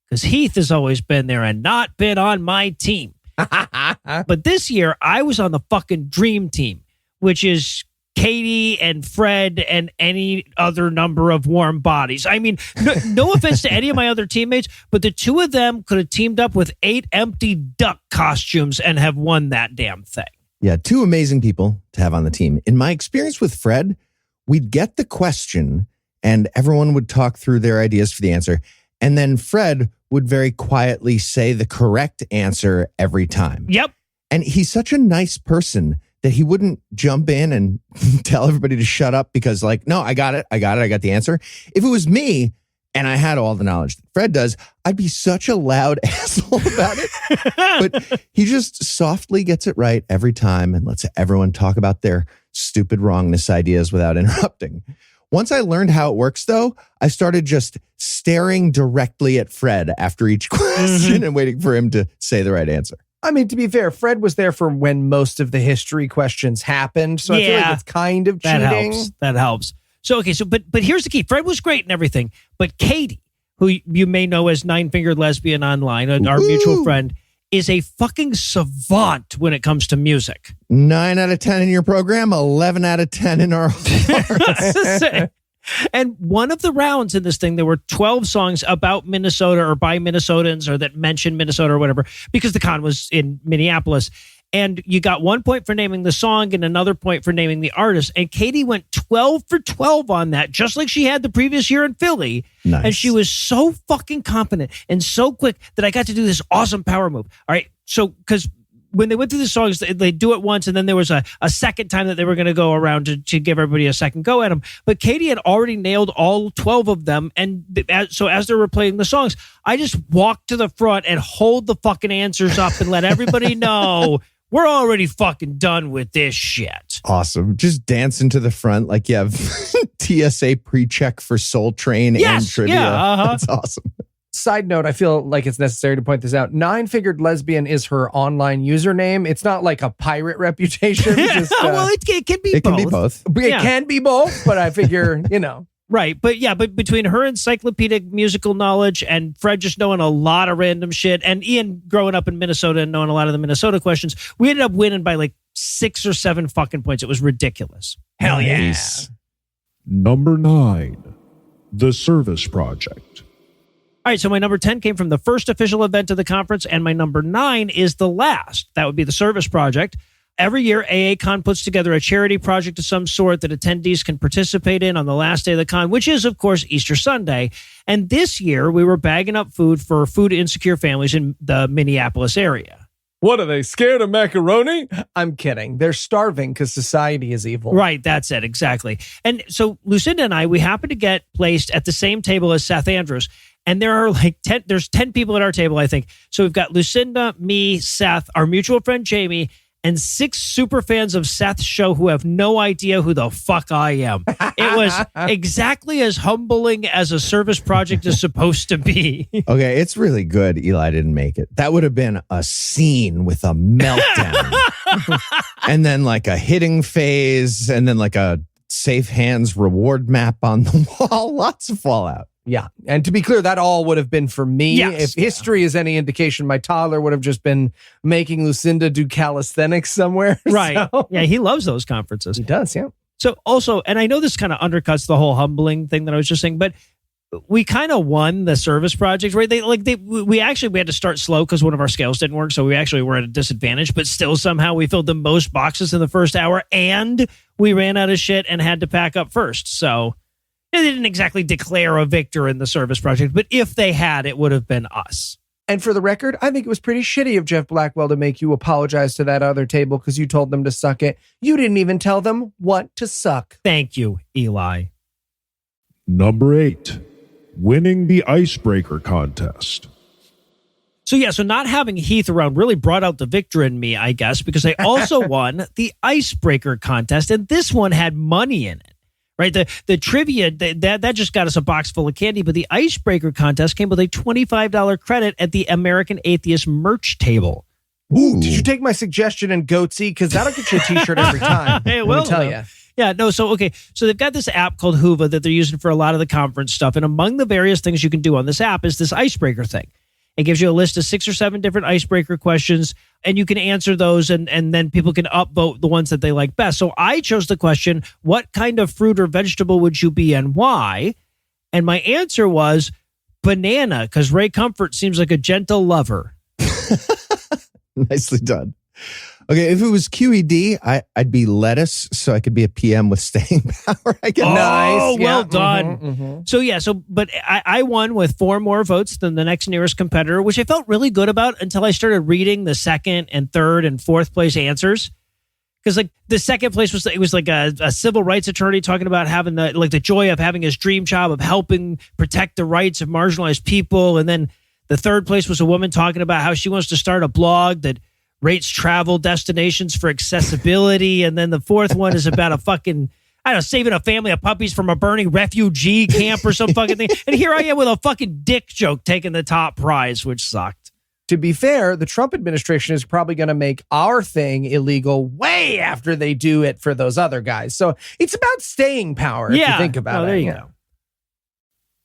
because Heath has always been there and not been on my team. But this year, I was on the fucking dream team, which is Katie and Fred and any other number of warm bodies. I mean, no offense to any of my other teammates, but the two of them could have teamed up with 8 empty duck costumes and have won that damn thing. Yeah, 2 amazing people to have on the team. In my experience with Fred, we'd get the question and everyone would talk through their ideas for the answer. And then Fred would very quietly say the correct answer every time. Yep. And he's such a nice person that he wouldn't jump in and tell everybody to shut up because like, no, I got the answer. If it was me and I had all the knowledge that Fred does, I'd be such a loud asshole about it. But he just softly gets it right every time and lets everyone talk about their stupid wrongness ideas without interrupting. Once I learned how it works, though, I started just staring directly at Fred after each question and waiting for him to say the right answer. I mean, to be fair, Fred was there for when most of the history questions happened. So I feel like it's kind of cheating. That helps. So, okay. So, but here's the key. Fred was great and everything, but Katie, who you may know as Nine-Fingered Lesbian online, our mutual friend, is a fucking savant when it comes to music. 9 out of 10 in your program, 11 out of 10 in our hearts. And one of the rounds in this thing, there were 12 songs about Minnesota or by Minnesotans or that mention Minnesota or whatever, because the con was in Minneapolis. And you got 1 point for naming the song and another point for naming the artist. And Katie went 12 for 12 on that, just like she had the previous year in Philly. Nice. And she was so fucking competent and so quick that I got to do this awesome power move. All right. So, because when they went through the songs, they do it once, and then there was a second time that they were going to go around to give everybody a second go at them. But Katie had already nailed all 12 of them. And so as they were playing the songs, I just walked to the front and hold the fucking answers up and let everybody know we're already fucking done with this shit. Awesome. Just dancing to the front like you have TSA pre-check for Soul Train and trivia. Yeah, That's awesome. Side note, I feel like it's necessary to point this out. Nine-Fingered Lesbian is her online username. It's not like a pirate reputation. Just, well, it can be it both. can be both. It can be both, but I figure, Right. But between her encyclopedic musical knowledge and Fred just knowing a lot of random shit and Ian growing up in Minnesota and knowing a lot of the Minnesota questions, we ended up winning by like 6 or 7 fucking points. It was ridiculous. Hell yeah. Number 9, The Service Project. All right, so my number 10 came from the first official event of the conference, and my number 9 is the last. That would be the Service Project. Every year, AACon puts together a charity project of some sort that attendees can participate in on the last day of the con, which is, of course, Easter Sunday. And this year, we were bagging up food for food-insecure families in the Minneapolis area. What, are they scared of macaroni? I'm kidding. They're starving because society is evil. Right, that's it, exactly. And so Lucinda and I, we happened to get placed at the same table as Seth Andrews. And there are like 10 people at our table, I think. So we've got Lucinda, me, Seth, our mutual friend Jamie, and 6 super fans of Seth's show who have no idea who the fuck I am. It was exactly as humbling as a service project is supposed to be. Okay, it's really good Eli didn't make it. That would have been a scene with a meltdown. And then like a hitting phase, and then like a safe hands reward map on the wall. Lots of fallout. Yeah. And to be clear, that all would have been for me. Yes. If history is any indication, my toddler would have just been making Lucinda do calisthenics somewhere. Right. So. Yeah, he loves those conferences. He does, yeah. So also, and I know this kind of undercuts the whole humbling thing that I was just saying, but we kind of won the service project, right? We had to start slow because one of our scales didn't work. So we actually were at a disadvantage, but still somehow we filled the most boxes in the first hour and we ran out of shit and had to pack up first. So they didn't exactly declare a victor in the service project, but if they had, it would have been us. And for the record, I think it was pretty shitty of Jeff Blackwell to make you apologize to that other table because you told them to suck it. You didn't even tell them what to suck. Thank you, Eli. Number 8, winning the icebreaker contest. So not having Heath around really brought out the victor in me, I guess, because I also won the icebreaker contest, and this one had money in it. Right, the trivia that just got us a box full of candy, but the icebreaker contest came with a $25 credit at the American Atheist merch table. Ooh, did you take my suggestion and goatsy? Because that'll get you a T-shirt every time. It will tell you. Yeah, no. So they've got this app called Hoova that they're using for a lot of the conference stuff, and among the various things you can do on this app is this icebreaker thing. It gives you a list of 6 or 7 different icebreaker questions, and you can answer those, and then people can upvote the ones that they like best. So I chose the question, what kind of fruit or vegetable would you be and why? And my answer was banana, because Ray Comfort seems like a gentle lover. Nicely done. Okay, if it was QED, I'd be lettuce, so I could be a PM with staying power, I guess. Oh, nice. well done. But I won with 4 more votes than the next nearest competitor, which I felt really good about until I started reading the second and third and fourth place answers. Because like the second place was a civil rights attorney talking about having the joy of having his dream job of helping protect the rights of marginalized people. And then the third place was a woman talking about how she wants to start a blog that rates travel destinations for accessibility. And then the fourth one is about saving a family of puppies from a burning refugee camp or some fucking thing. And here I am with a fucking dick joke taking the top prize, which sucked. to be fair, the Trump administration is probably going to make our thing illegal way after they do it for those other guys. So it's about staying power, if you think about it. There you go.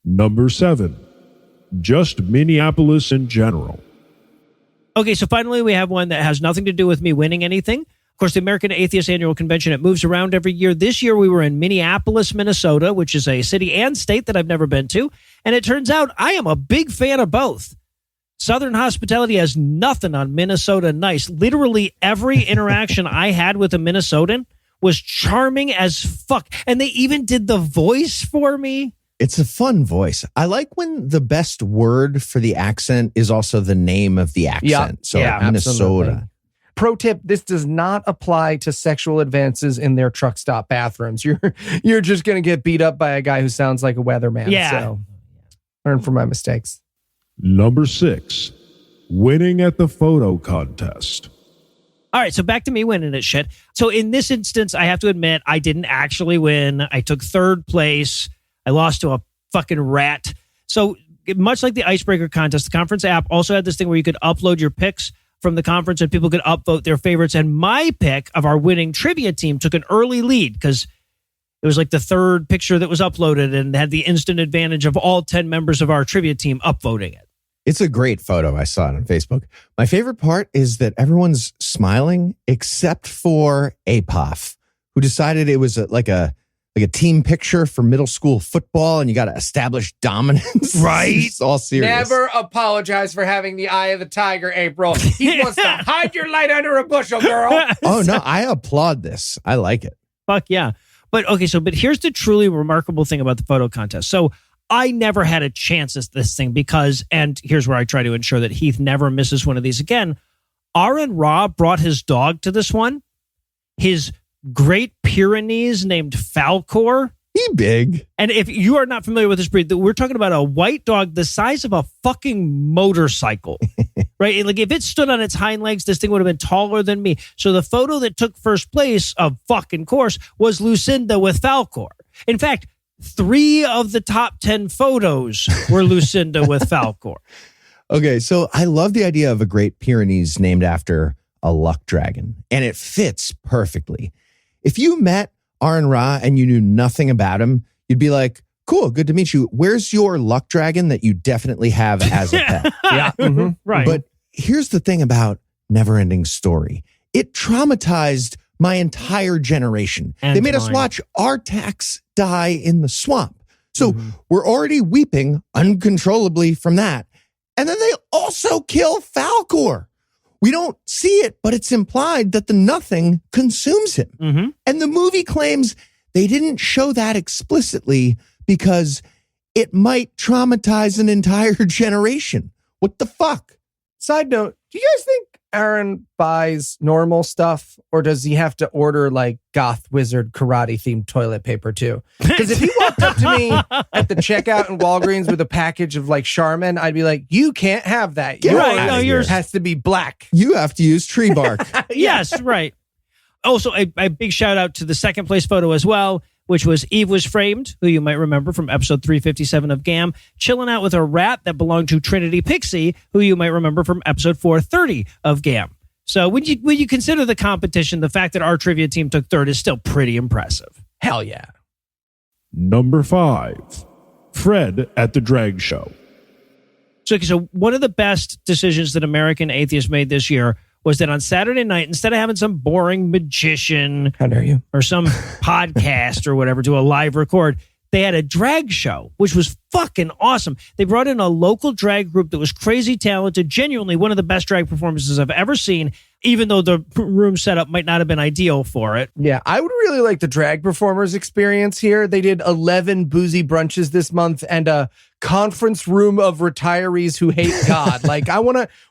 Number 7, just Minneapolis in general. Okay, so finally we have one that has nothing to do with me winning anything. Of course, the American Atheist Annual Convention, it moves around every year. This year we were in Minneapolis, Minnesota, which is a city and state that I've never been to. And it turns out I am a big fan of both. Southern hospitality has nothing on Minnesota nice. Literally every interaction I had with a Minnesotan was charming as fuck. And they even did the voice for me. It's a fun voice. I like when the best word for the accent is also the name of the accent. So Minnesota. Absolutely. Pro tip, this does not apply to sexual advances in their truck stop bathrooms. You're just going to get beat up by a guy who sounds like a weatherman. Yeah. So learn from my mistakes. Number 6, winning at the photo contest. All right, so back to me winning it shit. So in this instance, I have to admit, I didn't actually win. I took 3rd place. I lost to a fucking rat. So much like the Icebreaker contest, the conference app also had this thing where you could upload your picks from the conference and people could upvote their favorites. And my pick of our winning trivia team took an early lead because it was like the 3rd picture that was uploaded and had the instant advantage of all 10 members of our trivia team upvoting it. It's a great photo. I saw it on Facebook. My favorite part is that everyone's smiling except for Apoff, who decided it was like a team picture for middle school football and you got to establish dominance. Right. It's all serious. Never apologize for having the eye of the tiger, April. He wants to hide your light under a bushel, girl. Oh, no, I applaud this. I like it. Fuck yeah. But here's the truly remarkable thing about the photo contest. So I never had a chance at this thing because, and here's where I try to ensure that Heath never misses one of these again. Aaron Ra brought his dog to this one. His Great Pyrenees named Falcor. He big. And if you are not familiar with this breed, we're talking about a white dog the size of a fucking motorcycle, right? Like if it stood on its hind legs, this thing would have been taller than me. So the photo that took first place, of fucking course, was Lucinda with Falcor. In fact, 3 of the top 10 photos were Lucinda with Falcor. Okay, so I love the idea of a Great Pyrenees named after a luck dragon, and it fits perfectly. If you met Aaron Ra and you knew nothing about him, you'd be like, cool, good to meet you. Where's your luck dragon that you definitely have as a pet? Yeah. Mm-hmm. Right. But here's the thing about Neverending Story. It traumatized my entire generation. And they made us mine. watch Artax die in the swamp. So we're already weeping uncontrollably from that. And then they also kill Falcor. We don't see it, but it's implied that the nothing consumes him. Mm-hmm. And the movie claims they didn't show that explicitly because it might traumatize an entire generation. What the fuck? Side note, do you guys think Aaron buys normal stuff or does he have to order like goth wizard karate themed toilet paper too? Because if he walked up to me at the checkout in Walgreens with a package of like Charmin, I'd be like, you can't have that. Get Yours right, no, yours has to be black. You have to use tree bark. Yes, right. Also, a big shout out to the 2nd place photo as well, which was Eve Was Framed, who you might remember from episode 357 of GAM, chilling out with a rat that belonged to Trinity Pixie, who you might remember from episode 430 of GAM. So when you consider the competition, the fact that our trivia team took 3rd is still pretty impressive. Hell yeah. Number 5, Fred at the drag show. So one of the best decisions that American Atheists made this year was that on Saturday night, instead of having some boring magician How dare you? or some podcast or whatever do a live record, they had a drag show, which was fucking awesome. They brought in a local drag group that was crazy talented, genuinely one of the best drag performances I've ever seen, even though the room setup might not have been ideal for it. Yeah, I would really like the drag performers experience here. They did 11 boozy brunches this month and a conference room of retirees who hate God. Like,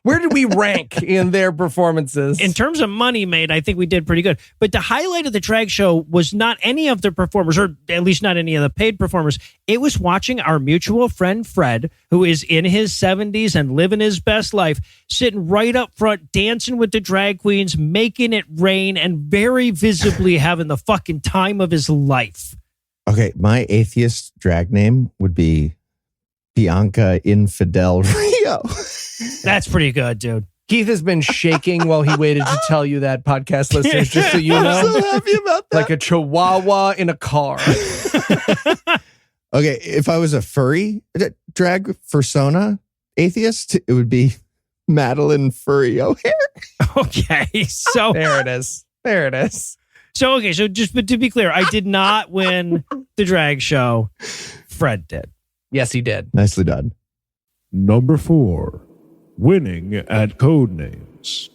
where did we rank in their performances? In terms of money made, I think we did pretty good. But the highlight of the drag show was not any of the performers, or at least not any of the paid performers. It was watching our mutual friend Fred, who is in his 70s and living his best life, sitting right up front, dancing with the drag queens, making it rain, and very visibly having the fucking time of his life. Okay, my atheist drag name would be Bianca Infidel Rio. That's pretty good, dude. Keith has been shaking while he waited to tell you that, podcast listeners, just so you know. I'm so happy about that. Like a chihuahua in a car. Okay, if I was a furry drag persona atheist, it would be Madeline Furry O'Hare. Okay, so There it is. There it is. so just but to be clear, I did not win the drag show. Fred did. Yes, he did. Nicely done. Number 4, winning at Codenames.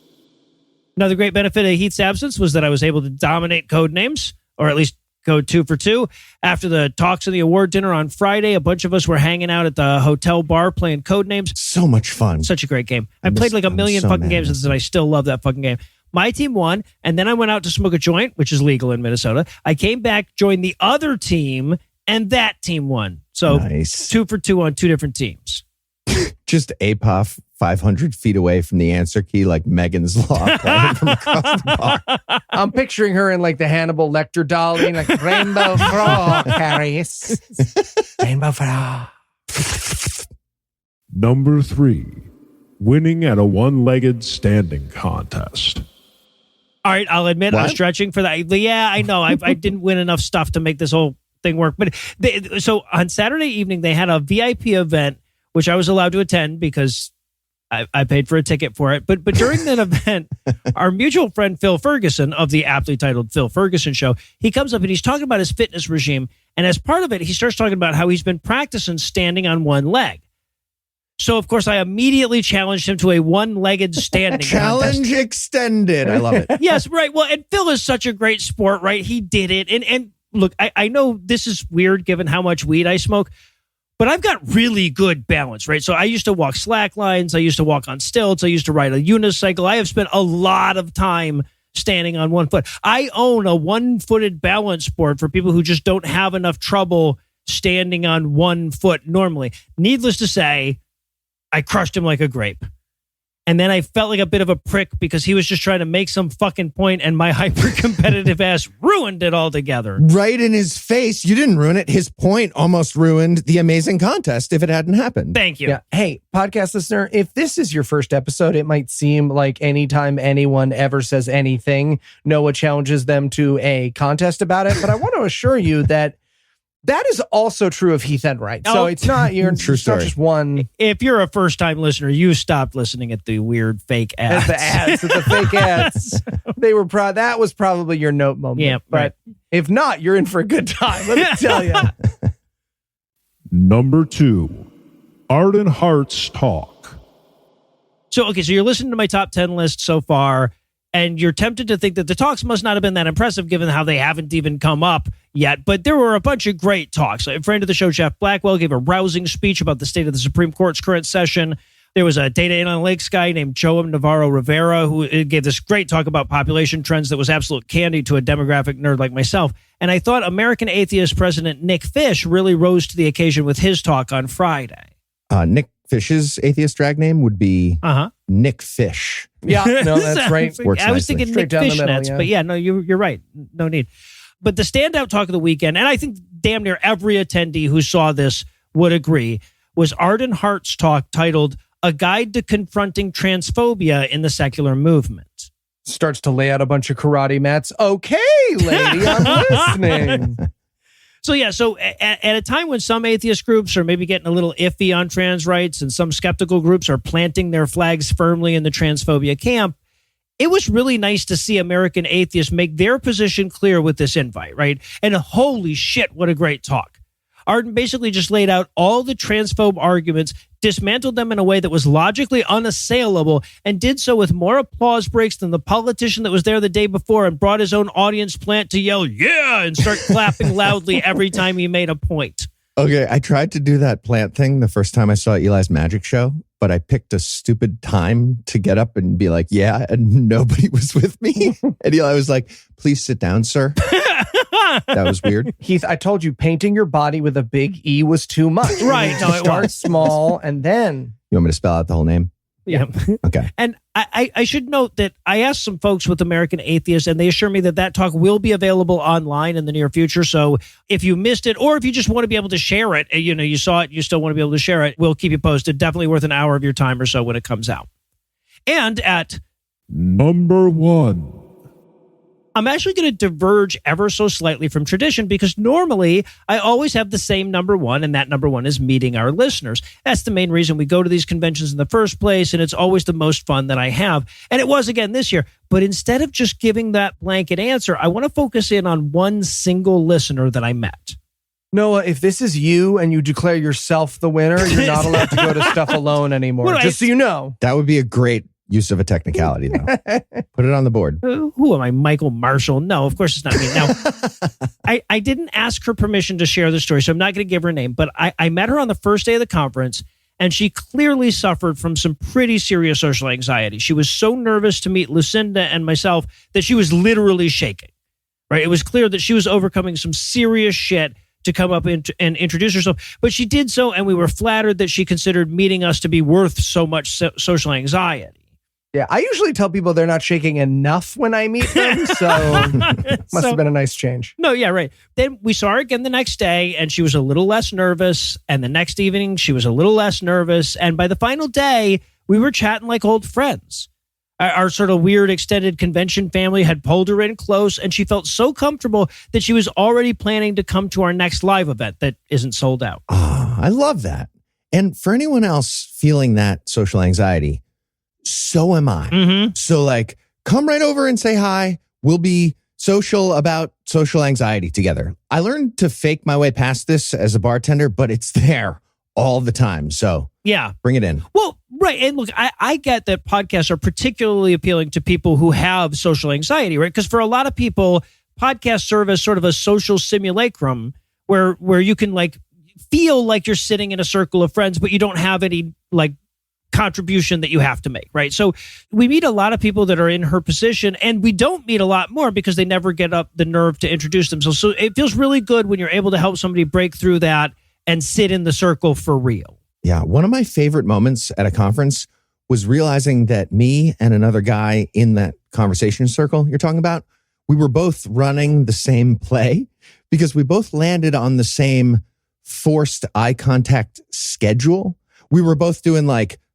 Another great benefit of Heath's absence was that I was able to dominate code names, or at least go 2 for 2. After the talks and the award dinner on Friday, a bunch of us were hanging out at the hotel bar playing code names. So much fun. Such a great game. I played like a million fucking games and I still love that fucking game. My team won, and then I went out to smoke a joint, which is legal in Minnesota. I came back, joined the other team, and that team won. So Nice. 2 for 2 on 2 different teams. Just APOF 500 feet away from the answer key, like Megan's Law playing from across the bar. I'm picturing her in like the Hannibal Lecter dolly, like Rainbow Frog, Harris. Rainbow Frog. Number 3, winning at a one-legged standing contest. All right, I'll admit I was What? stretching for that. Yeah, I know. I didn't win enough stuff to make this whole thing work. But so on Saturday evening, they had a VIP event, which I was allowed to attend because I paid for a ticket for it. But during that event, our mutual friend Phil Ferguson of the aptly titled Phil Ferguson Show, he comes up and he's talking about his fitness regime. And as part of it, he starts talking about how he's been practicing standing on one leg. So, of course, I immediately challenged him to a one-legged standing Challenge contest. extended. I love it. Yes, right. Well, and Phil is such a great sport, right? He did it. And look, I know this is weird given how much weed I smoke, but I've got really good balance, right? So I used to walk slack lines. I used to walk on stilts. I used to ride a unicycle. I have spent a lot of time standing on one foot. I own a one-footed balance board for people who just don't have enough trouble standing on one foot normally. Needless to say, I crushed him like a grape. And then I felt like a bit of a prick because he was just trying to make some fucking point and my hyper-competitive ass ruined it altogether. Right in his face. You didn't ruin it. His point almost ruined the amazing contest if it hadn't happened. Thank you. Yeah. Hey, podcast listener, if this is your first episode, it might seem like anytime anyone ever says anything, Noah challenges them to a contest about it. But I want to assure you that that is also true of Heath Enright. So Oh, it's not True it's not story. just one. If you're a first-time listener, you stopped listening at the weird fake ads. At the fake ads. They were that was probably your note moment. Yeah, but right. if not, you're in for a good time. Let me tell you. Number 2, Arden Hart's Talk. So you're listening to my top 10 list so far, and you're tempted to think that the talks must not have been that impressive given how they haven't even come up yet. But there were a bunch of great talks. A friend of the show, Jeff Blackwell, gave a rousing speech about the state of the Supreme Court's current session. There was a data analytics guy named Joe Navarro Rivera who gave this great talk about population trends that was absolute candy to a demographic nerd like myself. And I thought American Atheist President Nick Fish really rose to the occasion with his talk on Friday. Nick Fish's atheist drag name would be Nick Fish. Yeah, no, that's right. Works I was nicely. thinking Straight Nick down the middle, Fishnets, yeah. but yeah, no, you're right. No need. But the standout talk of the weekend, and I think damn near every attendee who saw this would agree, was Arden Hart's talk titled "A Guide to Confronting Transphobia in the Secular Movement." Starts to lay out a bunch of karate mats. Okay, lady, I'm listening. So at a time when some atheist groups are maybe getting a little iffy on trans rights and some skeptical groups are planting their flags firmly in the transphobia camp, it was really nice to see American atheists make their position clear with this invite, right? And holy shit, what a great talk. Arden basically just laid out all the transphobe arguments, dismantled them in a way that was logically unassailable, and did so with more applause breaks than the politician that was there the day before and brought his own audience plant to yell, yeah, and start clapping loudly every time he made a point. Okay, I tried to do that plant thing the first time I saw Eli's magic show, but I picked a stupid time to get up and be like, yeah, and nobody was with me. And Eli was like, please sit down, sir. That was weird. Heath, I told you painting your body with a big E was too much. Right, no, it Start was. small and then You want me to spell out the whole name? Yeah. Okay. And I should note that I asked some folks with American Atheist, and they assure me that talk will be available online in the near future. So if you missed it, or if you just want to be able to share it, you saw it, you still want to be able to share it, we'll keep you posted. Definitely worth an hour of your time or so when it comes out. And at Number 1. I'm actually going to diverge ever so slightly from tradition, because normally I always have the same number 1, and that number 1 is meeting our listeners. That's the main reason we go to these conventions in the first place, and it's always the most fun that I have. And it was again this year. But instead of just giving that blanket answer, I want to focus in on one single listener that I met. Noah, if this is you and you declare yourself the winner, you're not allowed to go to Stuff Alone anymore. Just so you know. That would be a great use of a technicality, though. Put it on the board. Who am I, Michael Marshall? No, of course it's not me. Now, I didn't ask her permission to share the story, so I'm not going to give her name, but I met her on the first day of the conference, and she clearly suffered from some pretty serious social anxiety. She was so nervous to meet Lucinda and myself that she was literally shaking, right? It was clear that she was overcoming some serious shit to come up and introduce herself, but she did so, and we were flattered that she considered meeting us to be worth so much social anxiety. Yeah, I usually tell people they're not shaking enough when I meet them, so must have been a nice change. No, yeah, right. Then we saw her again the next day, and she was a little less nervous, and the next evening she was a little less nervous, and by the final day, we were chatting like old friends. Our sort of weird extended convention family had pulled her in close, and she felt so comfortable that she was already planning to come to our next live event that isn't sold out. Oh, I love that. And for anyone else feeling that social anxiety, so am I. Mm-hmm. So come right over and say hi. We'll be social about social anxiety together. I learned to fake my way past this as a bartender, but it's there all the time. So yeah, bring it in. Well, right. And look, I get that podcasts are particularly appealing to people who have social anxiety, right? Because for a lot of people, podcasts serve as sort of a social simulacrum where you can feel like you're sitting in a circle of friends, but you don't have any contribution that you have to make, right? So we meet a lot of people that are in her position, and we don't meet a lot more because they never get up the nerve to introduce themselves. So it feels really good when you're able to help somebody break through that and sit in the circle for real. Yeah. One of my favorite moments at a conference was realizing that me and another guy in that conversation circle you're talking about, we were both running the same play because we both landed on the same forced eye contact schedule. We were both doing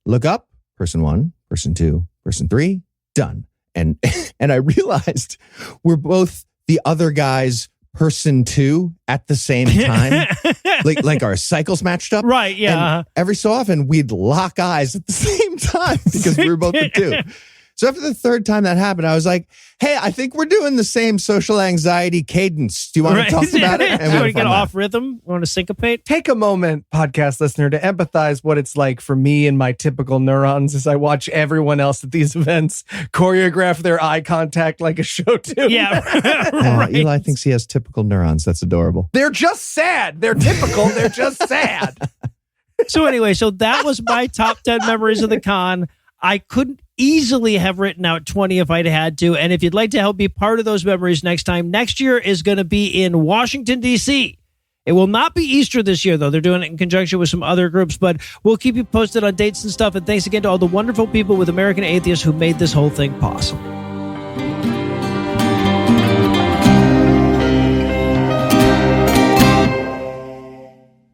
look up, person 1, person 2, person 3, done. And I realized we're both the other guy's person 2 at the same time. like our cycles matched up. Right, yeah. And every so often we'd lock eyes at the same time because we were both the 2. So after the third time that happened, I was like, hey, I think we're doing the same social anxiety cadence. Do you want to talk about it? And we get off rhythm? Want to syncopate? Take a moment, podcast listener, to empathize what it's like for me and my typical neurons as I watch everyone else at these events choreograph their eye contact like a show tune. Yeah. Right. Eli thinks he has typical neurons. That's adorable. They're just sad. They're typical. They're just sad. So anyway, that was my top 10 memories of the con. I couldn't easily have written out 20 if I'd had to. And if you'd like to help be part of those memories next year is going to be in Washington, D.C. It will not be Easter this year, though. They're doing it in conjunction with some other groups, but we'll keep you posted on dates and stuff. And thanks again to all the wonderful people with American Atheist who made this whole thing possible.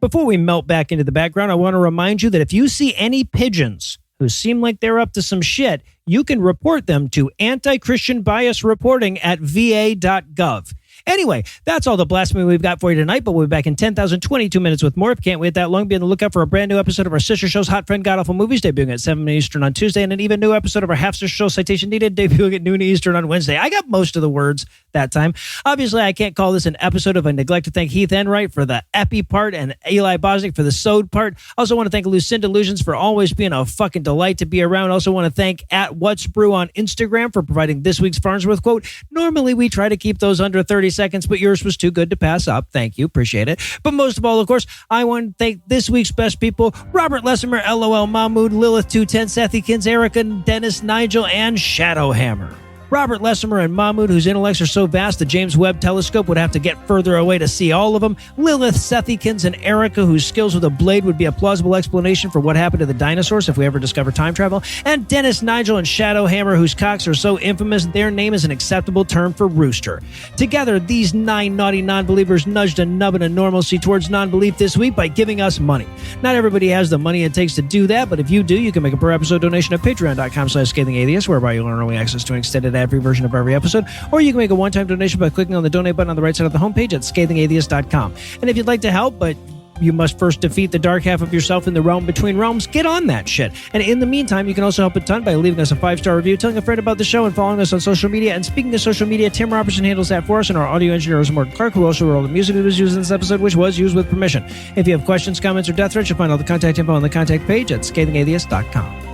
Before we melt back into the background, I want to remind you that if you see any pigeons who seem like they're up to some shit, you can report them to anti-Christian bias reporting at va.gov. Anyway, that's all the blasphemy we've got for you tonight, but we'll be back in 10,022 minutes with more. If you can't wait that long, be on the lookout for a brand new episode of our sister show's Hot Friend GodAwfulMovies, debuting at 7 Eastern on Tuesday, and an even new episode of our half-sister show Citation Needed, debuting at noon Eastern on Wednesday. I got most of the words that time. Obviously, I can't call this an episode if I neglect to thank Heath Enright for the epi part and Eli Bosnick for the sewed part. Also want to thank Lucinda Lugeons for always being a fucking delight to be around. Also want to thank @What'sBrew on Instagram for providing this week's Farnsworth quote. Normally, we try to keep those under 30 seconds, but yours was too good to pass up. Thank you. Appreciate it. But most of all, of course, I want to thank this week's best people: Robert Lessimer, LOL Mahmood, Lilith 210, Seth Ekins, Erica, Dennis, Nigel, and Shadowhammer. Robert Lessimer and Mahmoud, whose intellects are so vast the James Webb telescope would have to get further away to see all of them. Lilith Sethikins and Erica, whose skills with a blade would be a plausible explanation for what happened to the dinosaurs if we ever discover time travel. And Dennis, Nigel, and Shadowhammer, whose cocks are so infamous their name is an acceptable term for rooster. Together, these 9 naughty non-believers nudged a nubbin of normalcy towards non-belief this week by giving us money. Not everybody has the money it takes to do that, but if you do, you can make a per-episode donation at patreon.com/ScathingAtheist, whereby you'll earn early access to an extended ad-free version of every episode, or you can make a one-time donation by clicking on the donate button on the right side of the homepage at ScathingAtheist.com. And if you'd like to help, but you must first defeat the dark half of yourself in the realm between realms, get on that shit. And in the meantime, you can also help a ton by leaving us a 5-star review, telling a friend about the show, and following us on social media. And speaking of social media, Tim Robertson handles that for us, and our audio engineer is Morgan Clark, who also wrote all the music that was used in this episode, which was used with permission. If you have questions, comments, or death threats, you'll find all the contact info on the contact page at ScathingAtheist.com.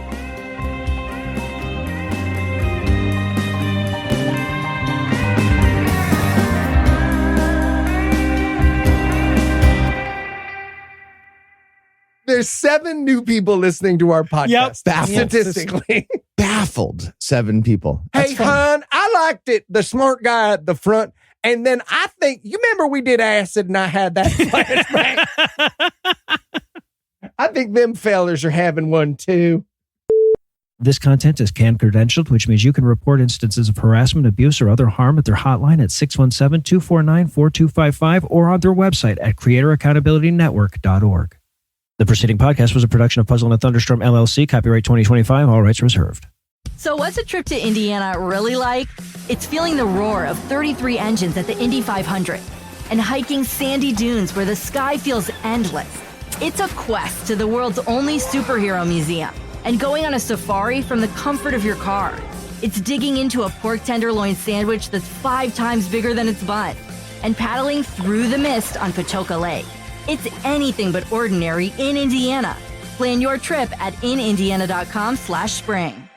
There's 7 new people listening to our podcast. Yep. Baffled. Statistically. Baffled 7 people. Hey, hon, I liked it. The smart guy at the front. And then I think, you remember we did acid and I had that flashback? I think them fellers are having one too. This content is CAN-credentialed, which means you can report instances of harassment, abuse, or other harm at their hotline at 617-249-4255 or on their website at creatoraccountabilitynetwork.org. The preceding podcast was a production of Puzzle and a Thunderstorm, LLC, copyright 2025, all rights reserved. So what's a trip to Indiana really like? It's feeling the roar of 33 engines at the Indy 500 and hiking sandy dunes where the sky feels endless. It's a quest to the world's only superhero museum and going on a safari from the comfort of your car. It's digging into a pork tenderloin sandwich that's 5 times bigger than its bun and paddling through the mist on Patoka Lake. It's anything but ordinary in Indiana. Plan your trip at inindiana.com/spring.